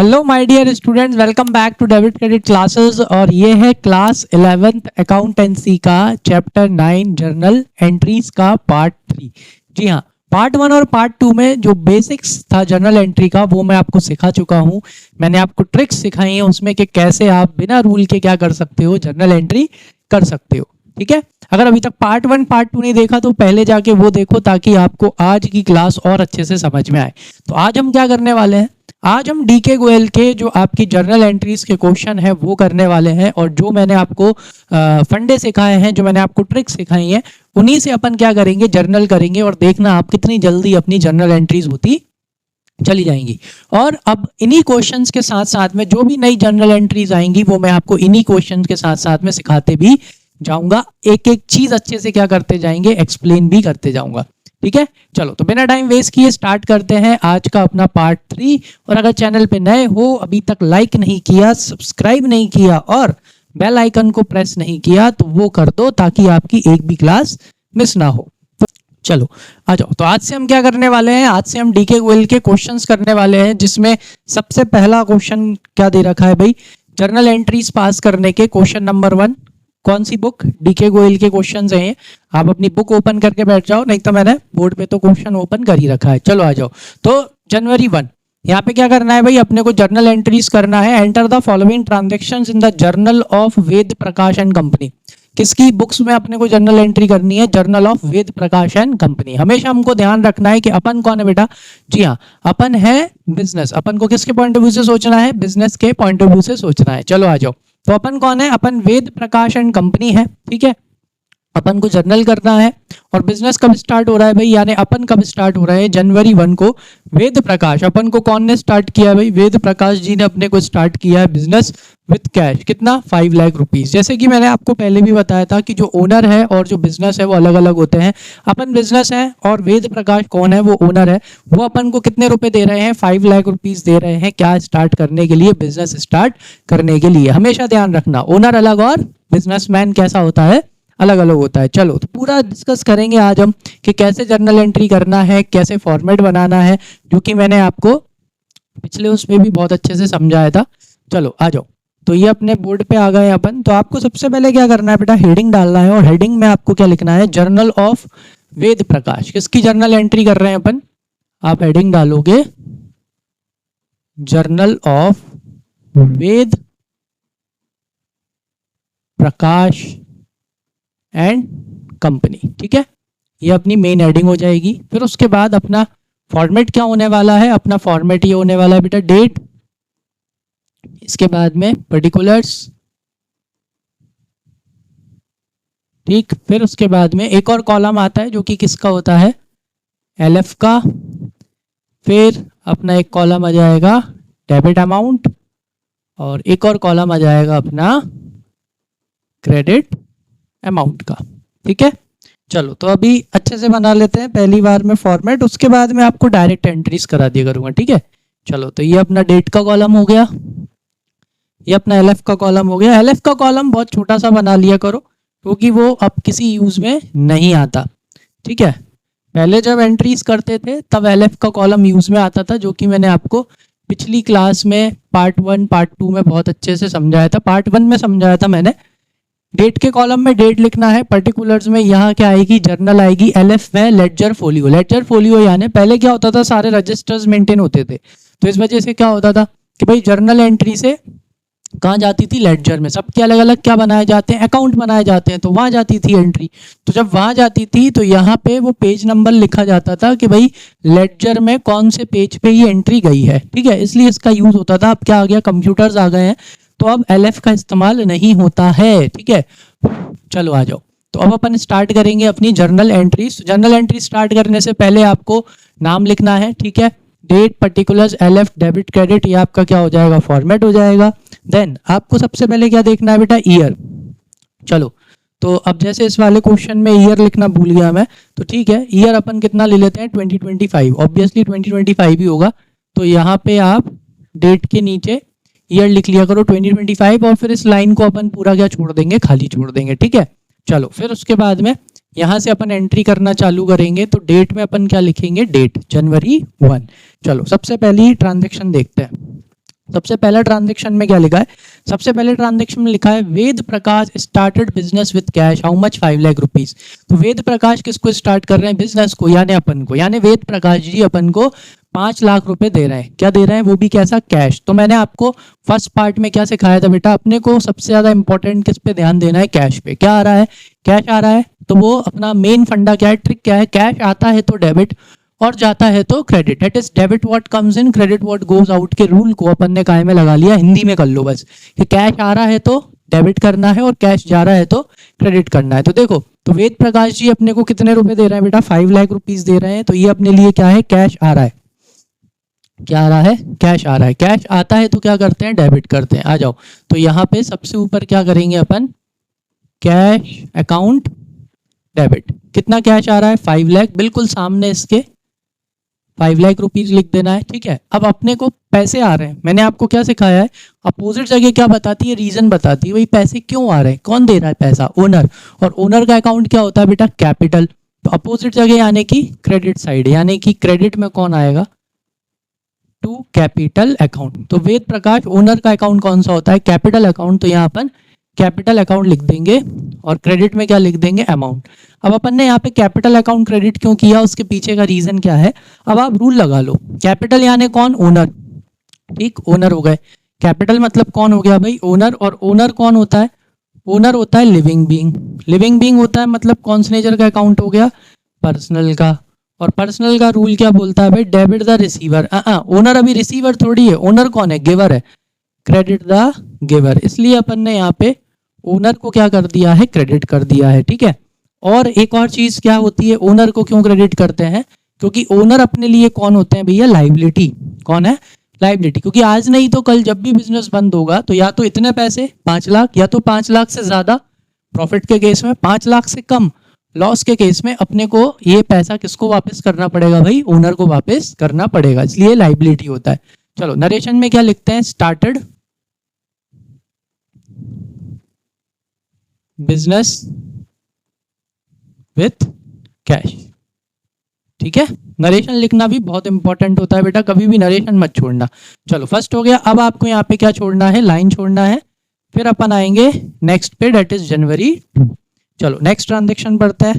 Hello my dear students, welcome back to debit credit classes. और ये है class 11th accountancy का chapter 9 journal entries का part 3। जी हाँ, पार्ट 1 और पार्ट 2 में जो बेसिक्स था जर्नल एंट्री का वो मैं आपको सिखा चुका हूँ। मैंने आपको ट्रिक्स सिखाई हैं उसमें कि कैसे आप बिना रूल के क्या कर सकते हो, जर्नल एंट्री कर सकते हो। ठीक है, अगर अभी तक पार्ट 1 पार्ट 2 नहीं देखा तो पहले जाके वो देखो ताकि आपको आज की क्लास और अच्छे से समझ में आए। तो आज हम क्या करने वाले हैं, आज हम डीके गोयल के जो आपकी जर्नल एंट्रीज के क्वेश्चन है वो करने वाले हैं। और जो मैंने आपको फंडे सिखाए हैं, जो मैंने आपको ट्रिक्स सिखाई हैं, उन्हीं से अपन क्या करेंगे, जर्नल करेंगे। और देखना आप कितनी जल्दी अपनी जर्नल एंट्रीज होती चली जाएंगी। और अब इन्हीं क्वेश्चंस के साथ साथ में जो भी नई जर्नल एंट्रीज आएंगी वो मैं आपको इन्हीं क्वेश्चंस के साथ साथ में सिखाते भी जाऊंगा। एक एक चीज अच्छे से क्या करते जाएंगे, एक्सप्लेन भी करते जाऊंगा। ठीक है, चलो तो बिना टाइम वेस्ट किए स्टार्ट करते हैं आज का अपना पार्ट 3। और अगर चैनल पे नए हो, अभी तक लाइक नहीं किया, सब्सक्राइब नहीं किया और बेल आइकन को प्रेस नहीं किया तो वो कर दो ताकि आपकी एक भी क्लास मिस ना हो। चलो आ जाओ। तो आज से हम क्या करने वाले हैं, आज से हम डीके गोयल के क्वेश्चंस करने वाले हैं, जिसमें सबसे पहला क्वेश्चन क्या दे रखा है भाई, जर्नल एंट्रीज पास करने के क्वेश्चन नंबर 1। कौन सी बुक, डीके गोयल के क्वेश्चंस हैं। आप अपनी बुक ओपन करके बैठ जाओ, नहीं तो मैंने बोर्ड पे तो क्वेश्चन ओपन कर ही रखा है। चलो आ जाओ। तो जनवरी 1 यहाँ पे क्या करना है भाई, अपने को जर्नल एंट्रीज करना है। Enter the following transactions in the journal of Ved Prakash and company. किसकी बुक्स में अपने को जर्नल एंट्री करनी है, journal of Ved Prakash and company. हमेशा हमको ध्यान रखना है कि अपन कौन है बेटा, जी हाँ अपन है बिजनेस। अपन को किसके पॉइंट ऑफ व्यू से सोचना है, बिजनेस के पॉइंट ऑफ व्यू से सोचना है। चलो आ जाओ। तो अपन कौन है, अपन वेद प्रकाश एंड कंपनी है। ठीक है, अपन को जर्नल करना है। और बिजनेस कब स्टार्ट हो रहा है भाई, यानी अपन कब स्टार्ट हो रहा है, जनवरी 1 को। वेद प्रकाश अपन को कौन ने स्टार्ट किया भाई, वेद प्रकाश जी ने अपने को स्टार्ट किया है बिजनेस विथ कैश। कितना, 5 लाख रुपीज। जैसे कि मैंने आपको पहले भी बताया था कि जो ओनर है और जो बिजनेस है वो अलग अलग होते हैं। अपन बिजनेस है और वेद प्रकाश कौन है, वो ओनर है। वो अपन को कितने रुपए दे रहे हैं, 5 लाख रुपीज दे रहे हैं। क्या, स्टार्ट करने के लिए, बिजनेस स्टार्ट करने के लिए। हमेशा ध्यान रखना, ओनर अलग और बिजनेसमैन कैसा होता है, अलग अलग होता है। चलो तो पूरा डिस्कस करेंगे आज हम कि कैसे जर्नल एंट्री करना है, कैसे फॉर्मेट बनाना है, जो कि मैंने आपको पिछले उसमें भी बहुत अच्छे से समझाया था। चलो आ जाओ। तो ये अपने बोर्ड पे आ गए अपन। तो आपको सबसे पहले क्या करना है बेटा, हेडिंग डालना है। और हेडिंग में आपको क्या लिखना है, जर्नल ऑफ वेद प्रकाश। किसकी जर्नल एंट्री कर रहे हैं अपन, आप हेडिंग डालोगे journal of Ved Prakash and company. ठीक है, ये अपनी मेन हेडिंग हो जाएगी। फिर उसके बाद अपना फॉर्मेट क्या होने वाला है, अपना फॉर्मेट ये होने वाला है बेटा, डेट, इसके बाद में पर्टिकुलर्स। ठीक, फिर उसके बाद में एक और कॉलम आता है जो कि किसका होता है, एलएफ का। फिर अपना एक कॉलम आ जाएगा डेबिट अमाउंट और एक और कॉलम आ जाएगा अपना क्रेडिट अमाउंट का। ठीक है, चलो तो अभी अच्छे से बना लेते हैं पहली बार में फॉर्मेट, उसके बाद में आपको डायरेक्ट एंट्रीज करा दिया करूंगा। ठीक है, चलो तो ये अपना डेट का कॉलम हो गया, ये अपना एलएफ का कॉलम हो गया। एलएफ का कॉलम बहुत छोटा सा बना लिया करो क्योंकि वो अब किसी यूज में नहीं आता। ठीक है, पहले जब एंट्रीज करते थे तब एलएफ का कॉलम यूज में आता था, जो कि मैंने आपको पिछली क्लास में पार्ट 1 पार्ट 2 में बहुत अच्छे से समझाया था। पार्ट 1 में समझाया था मैंने, डेट के कॉलम में डेट लिखना है, पर्टिकुलर्स में यहाँ क्या आएगी, जर्नल आएगी, एलएफ में लेडजर फोलियो। लेडजर फोलियो यानी पहले क्या होता था, सारे रजिस्टर्स मेंटेन होते थे, तो इस वजह से क्या होता था कि भाई जर्नल एंट्री से कहाँ जाती थी, लेडजर में। सबके अलग अलग क्या बनाए जाते हैं, अकाउंट बनाए जाते हैं, तो वहां जाती थी एंट्री। तो जब वहां जाती थी तो यहाँ पे वो पेज नंबर लिखा जाता था कि भाई लेडजर में कौन से पेज पे ये एंट्री गई है। ठीक है, इसलिए इसका यूज होता था। अब क्या आ गया, कंप्यूटर्स आ गए हैं तो अब एलएफ का इस्तेमाल नहीं होता है। ठीक है, चलो आ जाओ। तो अब अपन स्टार्ट करेंगे अपनी journal entry. Journal entry start करने से पहले आपको नाम लिखना है। ठीक है, date, particulars, LF, debit, credit, ये आपका क्या हो जाएगा, फॉर्मेट हो जाएगा। देन आपको सबसे पहले क्या देखना है बेटा, ईयर। चलो तो अब जैसे इस वाले क्वेश्चन में ईयर लिखना भूल गया मैं, तो ठीक है, ईयर अपन कितना ले लेते हैं, 2025। ऑब्वियसली 2025 ही होगा, तो यहाँ पे आप डेट के नीचे ईयर लिख लिया करो 2025। और फिर इस लाइन को अपन पूरा क्या छोड़ देंगे, खाली छोड़ देंगे। ठीक है, चलो फिर उसके बाद में यहाँ से अपन एंट्री करना चालू करेंगे। तो डेट में अपन क्या लिखेंगे, डेट जनवरी 1। चलो सबसे पहली ट्रांजैक्शन देखते हैं। सबसे पहला ट्रांजेक्शन में क्या लिखा है, सबसे पहले ट्रांजेक्शन में लिखा है Ved Prakash started business with cash how much 5 lakh rupees. तो वेद प्रकाश किसको स्टार्ट कर रहे हैं, बिजनेस को, यानी अपन को, यानी वेद प्रकाश जी अपन को 5 लाख रुपए दे रहे हैं। क्या दे रहे हैं, वो भी कैसा, कैश। तो मैंने आपको फर्स्ट पार्ट में क्या सिखाया था बेटा, अपने को सबसे ज्यादा इंपॉर्टेंट किस पे ध्यान देना है, कैश पे। क्या आ रहा है, कैश आ रहा है, तो वो अपना मेन फंडा क्या है, ट्रिक क्या है, कैश आता है तो डेबिट और जाता है तो credit. That is debit what comes in, credit what goes out के रूल को अपन ने काय में लगा लिया, हिंदी में कर लो बस कि कैश आ रहा है तो डेबिट करना है और कैश जा रहा है तो क्रेडिट करना है। तो देखो, तो वेद प्रकाश जी अपने को कितने रुपए दे रहे हैं बेटा, 5 लाख रुपीज दे रहे हैं। तो ये अपने लिए क्या है, कैश आ रहा है। क्या आ रहा है, कैश आ रहा है। कैश आता है तो क्या करते हैं, डेबिट करते हैं। आ जाओ, तो यहाँ पे सबसे ऊपर क्या करेंगे अपन, कैश अकाउंट डेबिट। कितना कैश आ रहा है, 5 लाख, बिल्कुल सामने इसके 5 लाख रुपीज लिख देना है। ठीक है, अब अपने को पैसे आ रहे हैं, मैंने आपको क्या सिखाया है, अपोजिट जगह क्या बताती है, रीजन बताती है, भाई पैसे क्यों आ रहे हैं, कौन दे रहा है पैसा, ओनर। और ओनर का अकाउंट क्या होता है बेटा, कैपिटल। तो अपोजिट जगह यानी कि क्रेडिट साइड, यानी कि क्रेडिट में कौन आएगा, टू कैपिटल अकाउंट। तो वेद प्रकाश ओनर का अकाउंट कौन सा होता है, कैपिटल अकाउंट। तो यहाँ अपन कैपिटल अकाउंट लिख देंगे और क्रेडिट में क्या लिख देंगे, अमाउंट। अब अपन ने यहाँ पे कैपिटल अकाउंट क्रेडिट क्यों किया, उसके पीछे का रीजन क्या है, अब आप रूल लगा लो। कैपिटल यानी कौन, ओनर। ठीक, ओनर हो गए। कैपिटल मतलब कौन हो गया भाई, ओनर। और ओनर कौन होता है, ओनर होता है लिविंग बीइंग। लिविंग बीइंग होता है मतलब कौन से नेचर का अकाउंट हो गया, पर्सनल का। और पर्सनल का रूल क्या बोलता है भाई, डेबिट द रिसीवर। ओनर अभी रिसीवर थोड़ी है, ओनर कौन है, गिवर है, क्रेडिट द गिवर। इसलिए अपन ने यहाँ पे ओनर को क्या कर दिया है, क्रेडिट कर दिया है। ठीक है, और एक और चीज क्या होती है, ओनर को क्यों क्रेडिट करते हैं, क्योंकि ओनर अपने लिए कौन होते हैं भैया, लाइबिलिटी। कौन है, लाइबिलिटी। क्योंकि आज नहीं तो कल जब भी बिजनेस बंद होगा तो या तो इतने पैसे 5 लाख, या तो 5 लाख से ज्यादा प्रॉफिट के केस में, 5 लाख से कम लॉस के केस में अपने को ये पैसा किसको वापस करना पड़ेगा भाई, ओनर को वापस करना पड़ेगा, इसलिए लाइबिलिटी होता है। चलो नरेशन में क्या लिखते हैं, स्टार्टेड बिजनेस विथ कैश। ठीक है, नरेशन लिखना भी बहुत इंपॉर्टेंट होता है बेटा, कभी भी नरेशन मत छोड़ना। चलो फर्स्ट हो गया, अब आपको यहाँ पे क्या छोड़ना है, लाइन छोड़ना है। फिर अपन आएंगे नेक्स्ट पे, डेट इज जनवरी 2। चलो नेक्स्ट ट्रांजेक्शन बढ़ता है।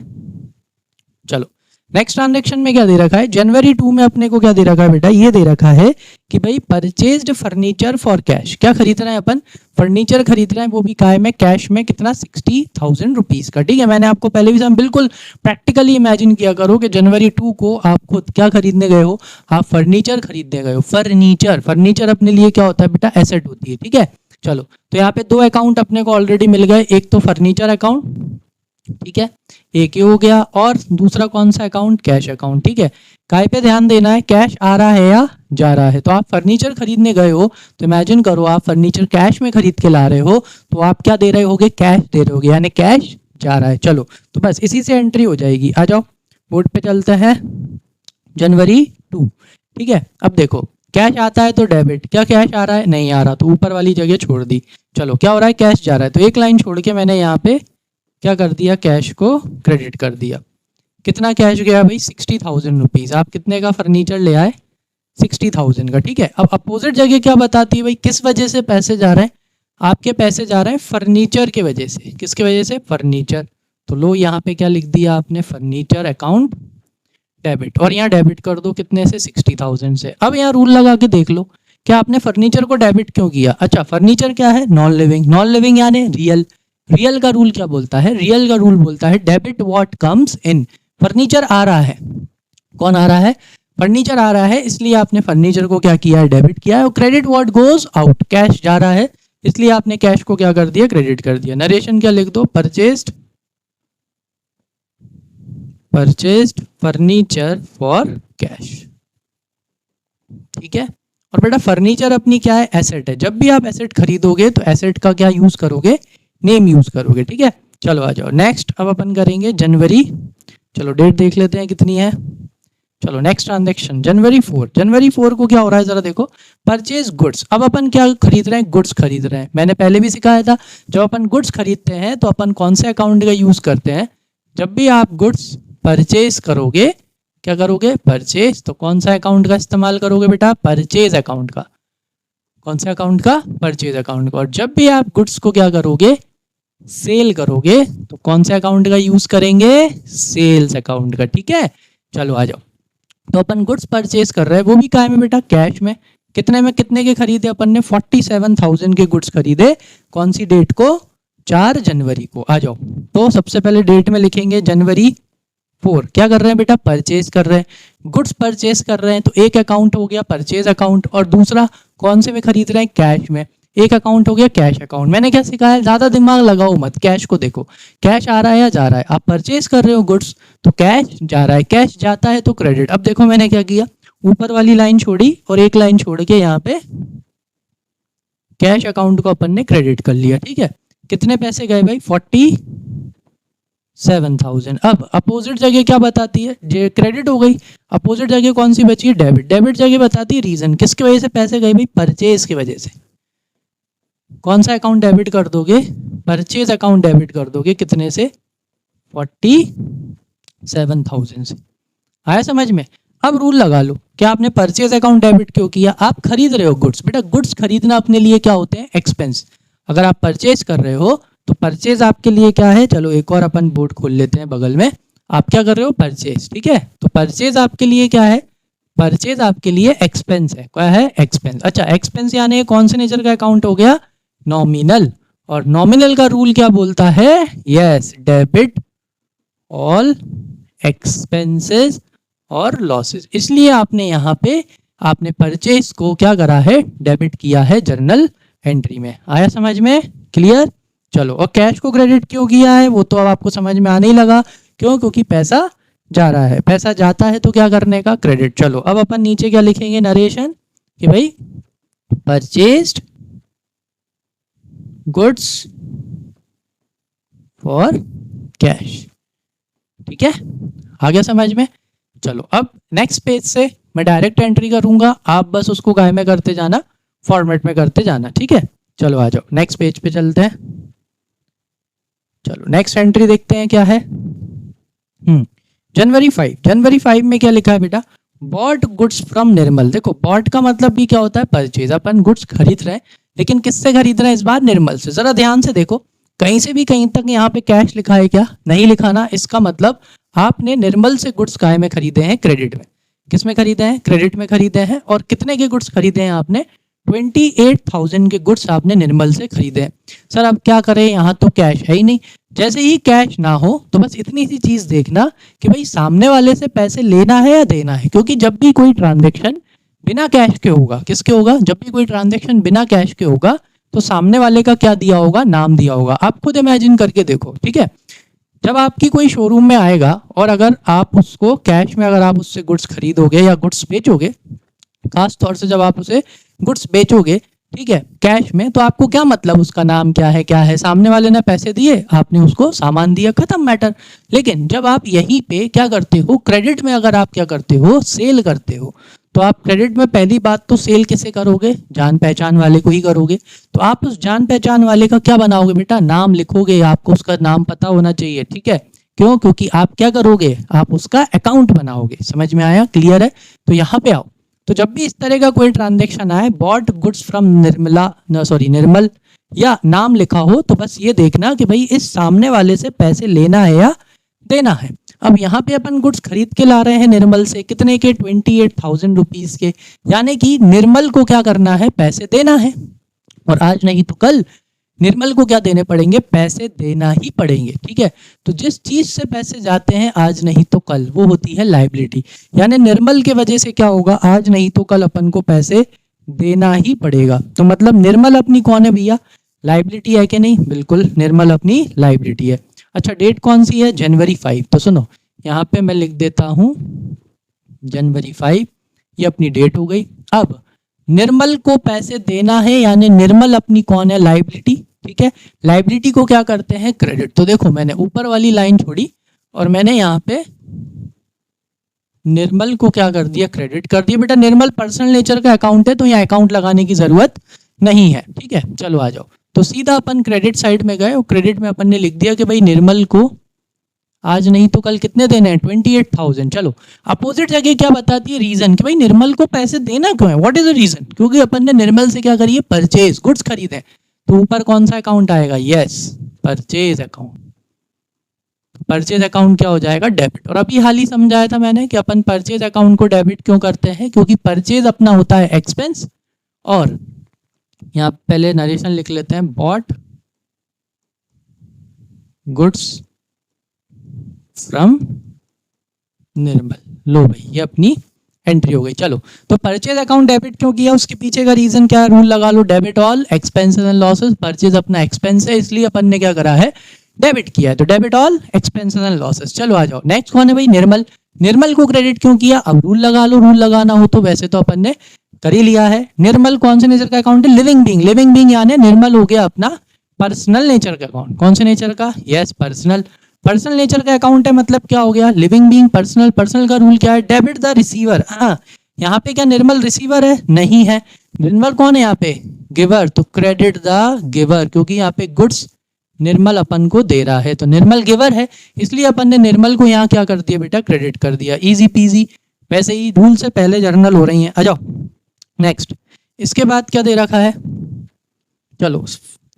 चलो नेक्स्ट ट्रांजेक्शन में क्या दे रखा है, जनवरी 2 में अपने को क्या दे रखा है बेटा, ये दे रखा है कि भाई परचेज्ड फर्नीचर फॉर कैश। क्या खरीद रहे हैं अपन, फर्नीचर खरीद रहे हैं, वो भी काय में, कैश में। कितना, 60,000 रुपीज का। ठीक है, मैंने आपको पहले भी बिल्कुल प्रैक्टिकली इमेजिन किया करो कि जनवरी 2 को आप खुद क्या खरीदने गए हो, आप फर्नीचर खरीदने गए हो। फर्नीचर, फर्नीचर अपने लिए क्या होता है बेटा, एसेट होती है। ठीक है, चलो तो यहाँ पे 2 अकाउंट अपने को ऑलरेडी मिल गए, एक तो फर्नीचर अकाउंट, ठीक है, एक ये हो गया, और दूसरा कौन सा अकाउंट, कैश अकाउंट। ठीक है, काय पे ध्यान देना है, कैश आ रहा है या जा रहा है। तो आप फर्नीचर खरीदने गए हो तो इमेजिन करो आप फर्नीचर कैश में खरीद के ला रहे हो, तो आप क्या दे रहे होगे, कैश दे रहे होगे, यानी कैश जा रहा है। चलो तो बस इसी से एंट्री हो जाएगी। आ जाओ बोर्ड पे चलते हैं, जनवरी 2। ठीक है, अब देखो कैश आता है तो डेबिट, क्या कैश आ रहा है, नहीं आ रहा, तो ऊपर वाली जगह छोड़ दी। चलो क्या हो रहा है, कैश जा रहा है, तो एक लाइन छोड़ के मैंने यहाँ पे क्या कर दिया, कैश को क्रेडिट कर दिया। कितना कैश गया भाई, 60,000 रुपीज। आप कितने का फर्नीचर ले आए, 60,000 का। ठीक है, अब अपोजिट जगह क्या बताती है भाई, किस वजह से पैसे जा रहे हैं, आपके पैसे जा रहे हैं फर्नीचर के वजह से। किसके वजह से, फर्नीचर। तो लो यहाँ पे क्या लिख दिया आपने, फर्नीचर अकाउंट डेबिट, और यहाँ डेबिट कर दो कितने से, 60,000 से। अब यहाँ रूल लगा के देख लो, क्या आपने फर्नीचर को डेबिट क्यों किया। अच्छा, फर्नीचर क्या है, नॉन लिविंग। नॉन लिविंग यानी रियल। रियल का रूल क्या बोलता है, रियल का रूल बोलता है debit what comes in. Furniture आ रहा है, कौन आ रहा है, फर्नीचर आ रहा है, इसलिए आपने फर्नीचर को क्या किया है, डेबिट किया है। और credit what goes out, cash जा रहा है, इसलिए आपने कैश को क्या कर दिया, क्रेडिट कर दिया। नरेशन क्या लिख दो, परचेज्ड फर्नीचर फॉर कैश। ठीक है, और बेटा फर्नीचर अपनी क्या है, एसेट है। जब भी आप एसेट खरीदोगे तो एसेट का क्या यूज करोगे, नेम यूज करोगे। ठीक है, चलो आ जाओ नेक्स्ट, अब अपन करेंगे जनवरी। चलो डेट देख लेते हैं कितनी है। चलो नेक्स्ट ट्रांजेक्शन जनवरी 4। जनवरी 4 को क्या हो रहा है जरा देखो, परचेज गुड्स। अब अपन क्या खरीद रहे हैं, गुड्स खरीद रहे हैं। मैंने पहले भी सिखाया था, जब अपन गुड्स खरीदते हैं तो अपन कौन से अकाउंट का यूज करते हैं, जब भी आप गुड्स परचेज करोगे, क्या करोगे, परचेज, तो कौन सा अकाउंट का इस्तेमाल करोगे बेटा, परचेज अकाउंट का। कौन से अकाउंट का? परचेज अकाउंट का। और जब भी आप गुड्स को क्या करोगे? सेल करोगे तो कौन से अकाउंट का यूज करेंगे? सेल्स अकाउंट का। ठीक है, चलो आ जाओ। तो अपन गुड्स परचेज कर रहे हैं, वो भी काय में बेटा? कैश में। कितने में कितने के खरीदे अपन ने? 47,000 के गुड्स खरीदे। कौन सी डेट को? 4 जनवरी को। आ जाओ, तो सबसे पहले डेट में लिखेंगे जनवरी 4। क्या कर रहे हैं बेटा? परचेज कर रहे हैं, गुड्स परचेज कर रहे हैं। तो एक अकाउंट हो गया परचेज अकाउंट, और दूसरा कौन से में खरीद रहे हैं? कैश में। एक अकाउंट हो गया कैश अकाउंट। मैंने क्या सिखाया? ज्यादा दिमाग लगाओ मत, कैश को देखो, कैश आ रहा है या जा रहा है। आप परचेज कर रहे हो गुड्स तो कैश जा रहा है, कैश जाता है तो क्रेडिट। अब देखो मैंने क्या किया, ऊपर वाली लाइन छोड़ी और एक लाइन छोड़ के यहाँ पे कैश अकाउंट को अपन ने क्रेडिट कर लिया। ठीक है, कितने पैसे गए भाई? 47,000। अब अपोजिट जगह क्या बताती है? जे क्रेडिट हो गई। अपोजिट जगह कौन सी बची है? डेबिट। डेबिट जगह बताती है रीजन, किसकी वजह से पैसे गए भाई? परचेज की वजह से। कौन सा अकाउंट डेबिट कर दोगे? परचेज अकाउंट डेबिट कर दोगे। कितने से? 47,000 से। आया समझ में? अब रूल लगा लो, क्या आपने परचेज अकाउंट डेबिट क्यों किया? आप खरीद रहे हो गुड्स। बेटा गुड्स खरीदना अपने लिए क्या होते हैं? एक्सपेंस। अगर आप परचेज कर रहे हो तो परचेज आपके लिए क्या है? चलो एक और अपन बोर्ड खोल लेते हैं बगल में। आप क्या कर रहे हो? परचेज। ठीक है, तो परचेज आपके लिए क्या है? परचेज आपके लिए एक्सपेंस है। क्या है? एक्सपेंस। अच्छा, एक्सपेंस यानी कौन से नेचर का अकाउंट हो गया? नॉमिनल। और नॉमिनल का रूल क्या बोलता है? यस, डेबिट ऑल एक्सपेंसेस और लॉसेस। इसलिए आपने यहाँ पे आपने परचेज को क्या करा है? डेबिट किया है जर्नल एंट्री में। आया समझ में? क्लियर? चलो, और कैश को क्रेडिट क्यों किया है वो तो अब आपको समझ में आने ही लगा। क्यों? क्योंकि पैसा जा रहा है, पैसा जाता है तो क्या करने का? क्रेडिट। चलो अब अपन नीचे क्या लिखेंगे? नरेशन कि भाई परचेज्ड गुड्स फॉर कैश। ठीक है, आ गया समझ में? चलो अब नेक्स्ट पेज से मैं डायरेक्ट एंट्री करूंगा, आप बस उसको काय में करते जाना, फॉर्मेट में करते जाना। ठीक है, चलो आ जाओ नेक्स्ट पेज पे चलते हैं। चलो नेक्स्ट एंट्री देखते हैं क्या है। जनवरी 5। जनवरी 5 में क्या लिखा है बेटा? बॉट गुड्स फ्रॉम निर्मल। देखो बॉट का मतलब भी क्या होता है? परचेज। अपन गुड्स खरीद रहे हैं, लेकिन किससे खरीद रहे हैं इस बार? निर्मल से। जरा ध्यान से देखो, कहीं से भी कहीं तक यहाँ पे कैश लिखा है क्या? नहीं लिखा ना। इसका मतलब आपने निर्मल से गुड्स काय में खरीदे हैं? क्रेडिट में। किस में खरीदे हैं? क्रेडिट में खरीदे हैं। और कितने के गुड्स खरीदे हैं आपने? 28,000 के गुड्स आपने निर्मल से खरीदे हैं। सर अब क्या करें, यहाँ तो कैश है ही नहीं। जैसे ही कैश ना हो तो बस इतनी सी चीज देखना कि भाई सामने वाले से पैसे लेना है या देना है। क्योंकि जब भी कोई ट्रांजेक्शन बिना कैश के होगा, किसके होगा? जब भी कोई ट्रांजेक्शन बिना कैश के होगा तो सामने वाले का क्या दिया होगा? नाम दिया होगा। आप खुद इमेजिन करके देखो। ठीक है, जब आपकी कोई शोरूम में आएगा और अगर आप उसको कैश में अगर आप उससे गुड्स खरीदोगे या गुड्स बेचोगे, खास तौर से जब आप उसे गुड्स बेचोगे, ठीक है, कैश में, तो आपको क्या मतलब उसका नाम क्या है? क्या है? सामने वाले ने पैसे दिए, आपने उसको सामान दिया, खत्म मैटर। लेकिन जब आप यहीं पे क्या करते हो? क्रेडिट में अगर आप क्या करते हो? सेल करते हो, तो आप क्रेडिट में पहली बात तो सेल किसे करोगे? जान पहचान वाले को ही करोगे। तो आप उस जान पहचान वाले का क्या बनाओगे बेटा? नाम लिखोगे। आपको उसका नाम पता होना चाहिए। ठीक है, क्यों? क्योंकि आप क्या करोगे? आप उसका अकाउंट बनाओगे। समझ में आया? क्लियर है? तो यहाँ पे आओ। तो जब भी इस तरह का कोई ट्रांजेक्शन आए, बॉट गुड्स फ्रॉम निर्मल या नाम लिखा हो, तो बस ये देखना कि भाई इस सामने वाले से पैसे लेना है या देना है। अब यहाँ पे अपन गुड्स खरीद के ला रहे हैं निर्मल से, कितने के? 28,000 रुपीज के। यानी कि निर्मल को क्या करना है? पैसे देना है। और आज नहीं तो कल निर्मल को क्या देने पड़ेंगे? पैसे देना ही पड़ेंगे। ठीक है, तो जिस चीज से पैसे जाते हैं आज नहीं तो कल, वो होती है लायबिलिटी। यानी निर्मल के वजह से क्या होगा? आज नहीं तो कल अपन को पैसे देना ही पड़ेगा। तो मतलब निर्मल अपनी कौन है भैया? लायबिलिटी है कि नहीं? बिल्कुल, निर्मल अपनी लायबिलिटी है। अच्छा, डेट कौन सी है? जनवरी 5। तो सुनो, यहाँ पे मैं लिख देता हूं जनवरी 5, ये अपनी डेट हो गई। अब निर्मल को पैसे देना है, यानी निर्मल अपनी कौन है? लायबिलिटी। ठीक है, लायबिलिटी को क्या करते हैं? क्रेडिट। तो देखो मैंने ऊपर वाली लाइन छोड़ी और मैंने यहाँ पे निर्मल को क्या कर दिया? क्रेडिट कर दिया। बेटा निर्मल पर्सनल नेचर का अकाउंट है तो यहाँ अकाउंट लगाने की जरूरत नहीं है। ठीक है, चलो आ जाओ। तो सीधा अपन क्रेडिट साइड में गए और क्रेडिट में अपन ने लिख दिया कि भाई निर्मल को आज नहीं तो कल कितने देने हैं, 28,000। चलो अपोजिट जगह क्या बताती है, रीजन, कि भाई निर्मल को पैसे देना क्यों है, व्हाट इज द रीजन, क्योंकि अपन ने निर्मल से क्या करिए, परचेज, गुड्स खरीदे। तो ऊपर कौन सा अकाउंट आएगा, yes purchase account. Purchase account क्या हो जाएगा, डेबिट। और अभी हाल ही समझाया था मैंने कि अपन परचेज अकाउंट को डेबिट क्यों करते हैं, क्योंकि परचेज अपना होता है एक्सपेंस, और यहाँ पहले नरेशन लिख लेते हैं, बॉट गुड्स फ्रॉम निर्मल। लो भाई ये अपनी एंट्री हो गई। चलो तो परचेज अकाउंट डेबिट क्यों किया, उसके पीछे का रीजन क्या है, रूल लगा लो, debit all expenses and losses. Purchase अपना एक्सपेंस है, इसलिए अपन ने क्या करा है, डेबिट किया है, तो debit all expenses and losses. चलो आ जाओ, नेक्स्ट कौन है भाई, निर्मल। निर्मल को क्रेडिट क्यों किया, अब रूल लगा लो, रूल लगाना हो तो वैसे तो अपन ने कर ही लिया है। निर्मल कौन से नेचर का अकाउंट है, लिविंग बीइंग। लिविंग बीइंग यानी निर्मल हो गया अपना पर्सनल नेचर का अकाउंट। कौन से नेचर का, यस पर्सनल। पर्सनल नेचर का अकाउंट है, मतलब क्या हो गया, लिविंग बीइंग पर्सनल। पर्सनल का रूल क्या है, डेबिट द रिसीवर। हाँ यहाँ पे क्या निर्मल रिसीवर है, नहीं है। निर्मल कौन है यहाँ पे, गिवर, तो क्रेडिट द गिवर, क्योंकि यहाँ पे गुड्स निर्मल अपन को दे रहा है, तो निर्मल गिवर है, इसलिए अपन ने निर्मल को यहाँ क्या कर दिया बेटा, क्रेडिट कर दिया, इजी पीजी। वैसे ही रूल से पहले जर्नल हो रही है। आ जाओ नेक्स्ट, इसके बाद क्या दे रखा है, चलो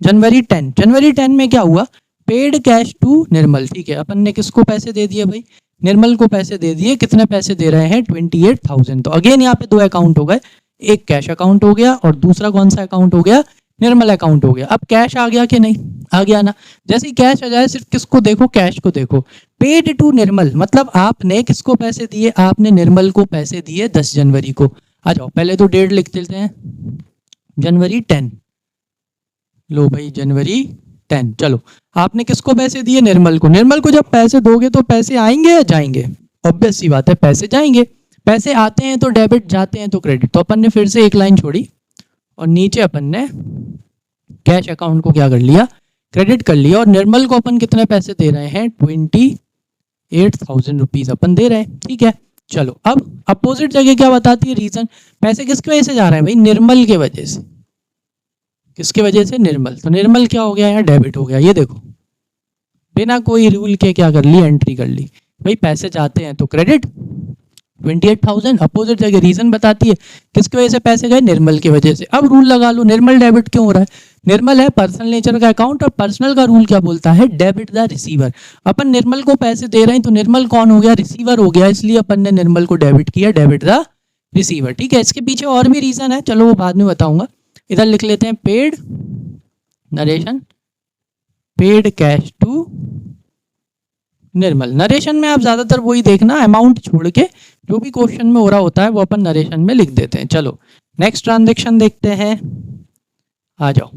जनवरी 10। जनवरी 10 में क्या हुआ, पेड कैश टू निर्मल। ठीक है, अपन ने किसको पैसे दे दिए भाई, निर्मल को पैसे दे दिए। कितने पैसे दे रहे हैं, 28,000। तो अगेन यहाँ पे दो अकाउंट हो गए, एक कैश अकाउंट हो गया और दूसरा कौन सा अकाउंट हो गया, निर्मल अकाउंट हो गया। अब कैश आ गया कि नहीं, आ गया ना। जैसे ही कैश आ जाए सिर्फ किसको देखो, कैश को देखो। पेड टू निर्मल, मतलब आपने किसको पैसे दिए, आपने निर्मल को पैसे दिए 10 जनवरी को। आ जाओ पहले तो डेट लिख देते हैं, जनवरी 10। लो भाई जनवरी 10। चलो आपने किसको पैसे दिए, निर्मल को। निर्मल को जब पैसे दोगे तो पैसे आएंगे या जाएंगे, ऑब्वियस सी बात है पैसे जाएंगे। पैसे आते हैं तो डेबिट, जाते हैं तो क्रेडिट। तो अपन ने फिर से एक लाइन छोड़ी और नीचे अपन ने कैश अकाउंट को क्या कर लिया, क्रेडिट कर लिया। और निर्मल को अपन कितने पैसे दे रहे हैं, 28,000 रुपीज अपन दे रहे हैं। ठीक है, चलो अब अपोजिट जगह क्या बताती है, रीजन। पैसे किसकी वजह से जा रहे हैं भाई, निर्मल के वजह से। किसकी वजह से, निर्मल। तो निर्मल क्या हो गया यहाँ, डेबिट हो गया। ये देखो बिना कोई रूल के क्या कर ली, एंट्री कर ली। भाई पैसे जाते हैं तो क्रेडिट 28,000। अपोजिट जगह रीजन बताती है किसकी वजह से पैसे गए, निर्मल की वजह से। अब रूल लगा लो, निर्मल डेबिट क्यों हो रहा है, निर्मल है पर्सनल नेचर का अकाउंट, और पर्सनल का रूल क्या बोलता है, डेबिट द रिसीवर। अपन निर्मल को पैसे दे रहे हैं तो निर्मल कौन हो गया, रिसीवर हो गया, इसलिए अपन ने निर्मल को डेबिट किया, डेबिट द रिसीवर। ठीक है, इसके पीछे और भी रीजन है, चलो वो बाद में बताऊंगा। इधर लिख लेते हैं paid narration, paid cash to Nirmal. Narration में आप ज्यादातर वही देखना, अमाउंट छोड़ के जो भी क्वेश्चन में हो रहा होता है वो अपन नरेशन में लिख देते हैं। चलो नेक्स्ट ट्रांजैक्शन देखते हैं, आ जाओ।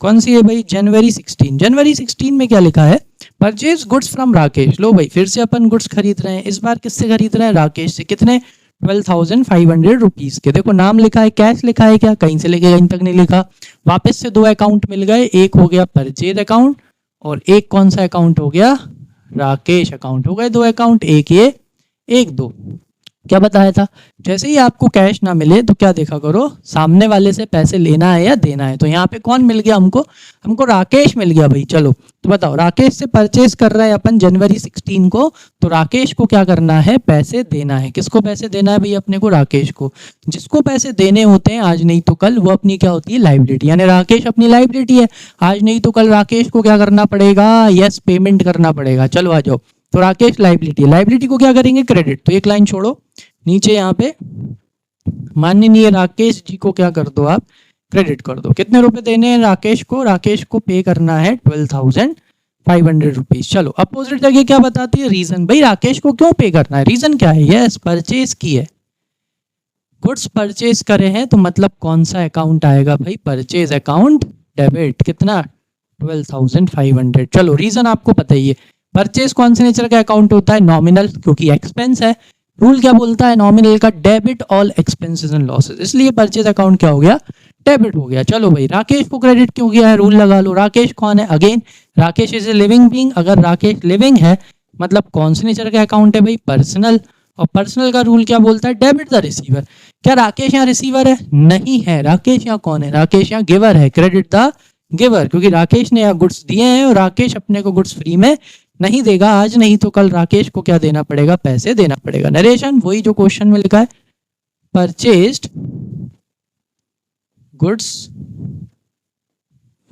कौन सी है भाई, जनवरी 16। जनवरी 16 में क्या लिखा है, परचेज गुड्स फ्रॉम राकेश। लो भाई फिर से अपन गुड्स खरीद रहे हैं, इस बार किससे खरीद रहे हैं, राकेश से। कितने, 12,500 रुपीज के। देखो नाम लिखा है, कैश लिखा है क्या, कहीं से लेके कहीं तक नहीं लिखा। वापस से दो अकाउंट मिल गए, एक हो गया परचेज अकाउंट और एक कौन सा अकाउंट हो गया, राकेश अकाउंट। हो गए दो अकाउंट, एक ये एक दो। क्या बताया था, जैसे ही आपको कैश ना मिले तो क्या देखा करो, सामने वाले से पैसे लेना है या देना है। तो यहाँ पे कौन मिल गया हमको, हमको राकेश मिल गया भाई। चलो तो बताओ, राकेश से परचेज कर रहे हैं अपन जनवरी 16 को, तो राकेश को क्या करना है, पैसे देना है। किसको पैसे देना है भाई, अपने को, राकेश को। जिसको पैसे देने होते हैं आज नहीं तो कल, वो अपनी क्या होती है, लाइबिलिटी। यानी राकेश अपनी लाइबिलिटी है, आज नहीं तो कल राकेश को क्या करना पड़ेगा, यस पेमेंट करना पड़ेगा। चलो आ जाओ, तो राकेश लाइबिलिटी, लाइबिलिटी को क्या करेंगे, क्रेडिट। तो एक लाइन छोड़ो, नीचे यहाँ पे माननीय राकेश जी को क्या कर दो आप, क्रेडिट कर दो। कितने रुपए देने हैं राकेश को, राकेश को पे करना है 12,500 रुपीज। चलो अपोजिट जगह क्या बताती है, रीजन। भाई राकेश को क्यों पे करना है, रीजन क्या है, यस परचेज की है, गुड्स परचेज करे हैं, तो मतलब कौन सा अकाउंट आएगा भाई, परचेज अकाउंट डेबिट। कितना, 12,500। चलो रीजन आपको पता ही है, परचेज कौन से नेचर का अकाउंट होता है, नॉमिनल, क्योंकि एक्सपेंस है। रूल क्या बोलता है नॉमिनल का, debit all expenses and losses, इसलिए परचेज अकाउंट क्या हो गया, डेबिट हो गया। चलो भाई राकेश को क्रेडिट क्यों किया है, रूल लगा लो। राकेश कौन है, again Rakesh is a living being. अगर राकेश लिविंग है मतलब कौन से नेचर का अकाउंट है भाई, पर्सनल। और पर्सनल का रूल क्या बोलता है, डेबिट द रिसीवर। क्या राकेश यहाँ रिसीवर है, नहीं है। राकेश यहाँ कौन है, राकेश यहाँ गिवर है, क्रेडिट द गिवर, क्योंकि राकेश ने यहाँ गुड्स दिए हैं और राकेश अपने को गुड्स फ्री में नहीं देगा आज, नहीं तो कल राकेश को क्या देना पड़ेगा, पैसे देना पड़ेगा। नरेशन वही जो क्वेश्चन में लिखा है, परचेज्ड गुड्स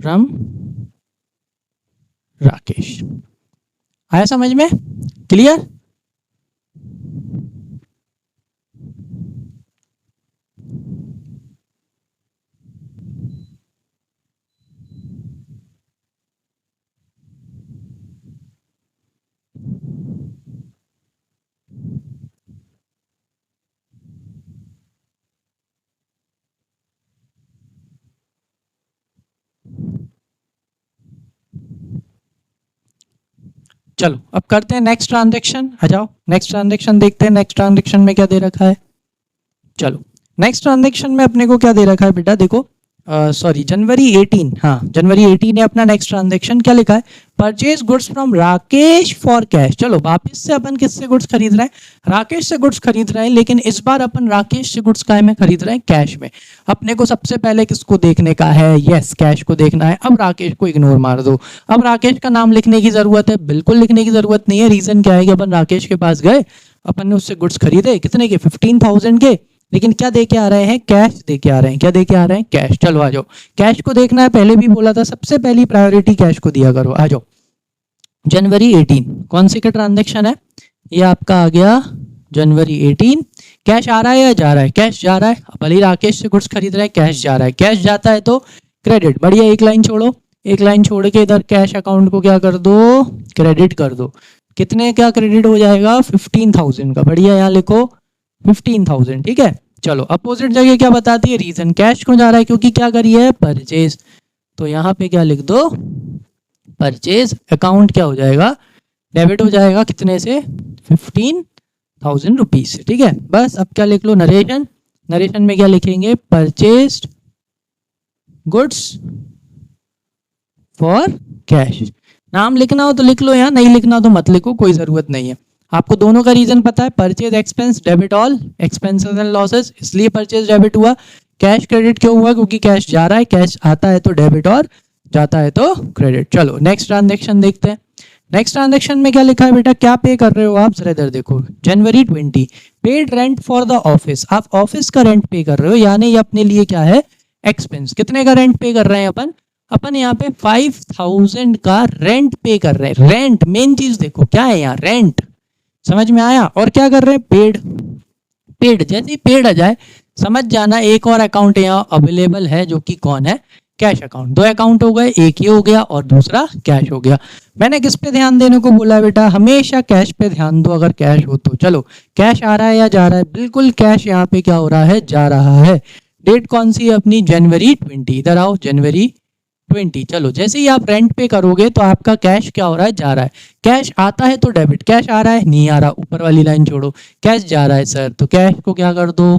फ्रॉम राकेश। आया समझ में? क्लियर? चलो अब करते हैं नेक्स्ट ट्रांजेक्शन। आ जाओ नेक्स्ट ट्रांजेक्शन देखते हैं। नेक्स्ट ट्रांजेक्शन में क्या दे रखा है? चलो नेक्स्ट ट्रांजेक्शन में अपने को क्या दे रखा है बेटा, देखो सॉरी जनवरी 18, हाँ जनवरी 18 ने अपना नेक्स्ट ट्रांजेक्शन क्या लिखा है, purchase goods from Rakesh for cash. चलो वापस से अपन किससे गुड्स खरीद रहे हैं, राकेश से गुड्स खरीद रहे हैं, लेकिन इस बार अपन राकेश से गुड्स काय में खरीद रहे हैं, कैश में। अपने को सबसे पहले किसको देखने का है, यस कैश को देखना है। अब राकेश को इग्नोर मार दो। अब राकेश का नाम लिखने की जरूरत है, बिल्कुल लिखने की जरूरत नहीं है। रीजन क्या है कि अपन राकेश के पास गए, अपन ने उससे गुड्स खरीदे, कितने के, 15,000 के, लेकिन क्या दे के आ रहे हैं, कैश दे के आ रहे हैं। क्या दे के आ रहे हैं, कैश। चलो आ जाओ, कैश को देखना है। पहले भी बोला था सबसे पहली प्रायोरिटी कैश को दिया करो। आ जाओ जनवरी 18 कौन सी का ट्रांजेक्शन है, ये आपका आ गया जनवरी 18। कैश आ रहा है या जा रहा है, कैश जा रहा है। भले ही राकेश से गुड्स खरीद रहे हैं, कैश जा रहा है। कैश जाता है तो क्रेडिट, बढ़िया। एक लाइन छोड़ो, एक लाइन छोड़ के इधर कैश अकाउंट को क्या कर दो, क्रेडिट कर दो। कितने का क्रेडिट हो जाएगा, 15,000 का। बढ़िया, यहाँ लिखो 15,000, ठीक है। चलो अपोजिट जगह क्या बताती है, रीजन कैश को जा रहा है क्योंकि क्या करी है, परचेज। तो यहाँ पे क्या लिख दो, परचेज अकाउंट क्या हो जाएगा, डेबिट हो जाएगा। कितने से, 15,000 रुपीज से, ठीक है। बस अब क्या लिख लो, नरेशन। नरेशन में क्या लिखेंगे, परचेज्ड गुड्स फॉर कैश। नाम लिखना हो तो लिख लो, यहाँ नहीं लिखना तो मत लिखो, कोई जरूरत नहीं है। आपको दोनों का रीजन पता है, purchase expense, debit all expenses and losses, इसलिए परचेज डेबिट हुआ। कैश क्रेडिट क्यों हुआ, क्योंकि कैश जा रहा है, कैश आता है तो डेबिट और जाता है तो क्रेडिट। चलो नेक्स्ट ट्रांजेक्शन देखते हैं। नेक्स्ट ट्रांजेक्शन में क्या लिखा है बेटा, क्या पे कर रहे हो आप, जरा इधर देखो। जनवरी 20 paid rent for the office. आप ऑफिस का रेंट पे कर रहे हो, यानी ये अपने लिए क्या है, एक्सपेंस। कितने का रेंट पे कर रहे हैं अपन, अपन यहाँ पे 5,000 का रेंट पे कर रहे हैं। रेंट मेन चीज देखो क्या है यहाँ, रेंट। समझ में आया? और क्या कर रहे हैं, पेड। पेड, जैसे ही पेड आ जाए समझ जाना एक और अकाउंट यहाँ अवेलेबल है, जो कि कौन है, कैश अकाउंट। दो अकाउंट हो गए, एक ये हो गया और दूसरा कैश हो गया। मैंने किस पे ध्यान देने को बोला बेटा, हमेशा कैश पे ध्यान दो अगर कैश हो तो। चलो कैश आ रहा है या जा रहा है, बिल्कुल कैश यहाँ पे क्या हो रहा है, जा रहा है। डेट कौन सी है अपनी, जनवरी 20। इधर आओ, जनवरी 20। चलो जैसे ही आप रेंट पे करोगे तो आपका कैश क्या हो रहा है, जा रहा है। कैश आता है तो डेबिट, कैश आ रहा है, नहीं आ रहा, ऊपर वाली लाइन छोड़ो। कैश जा रहा है सर, तो कैश को क्या कर दो,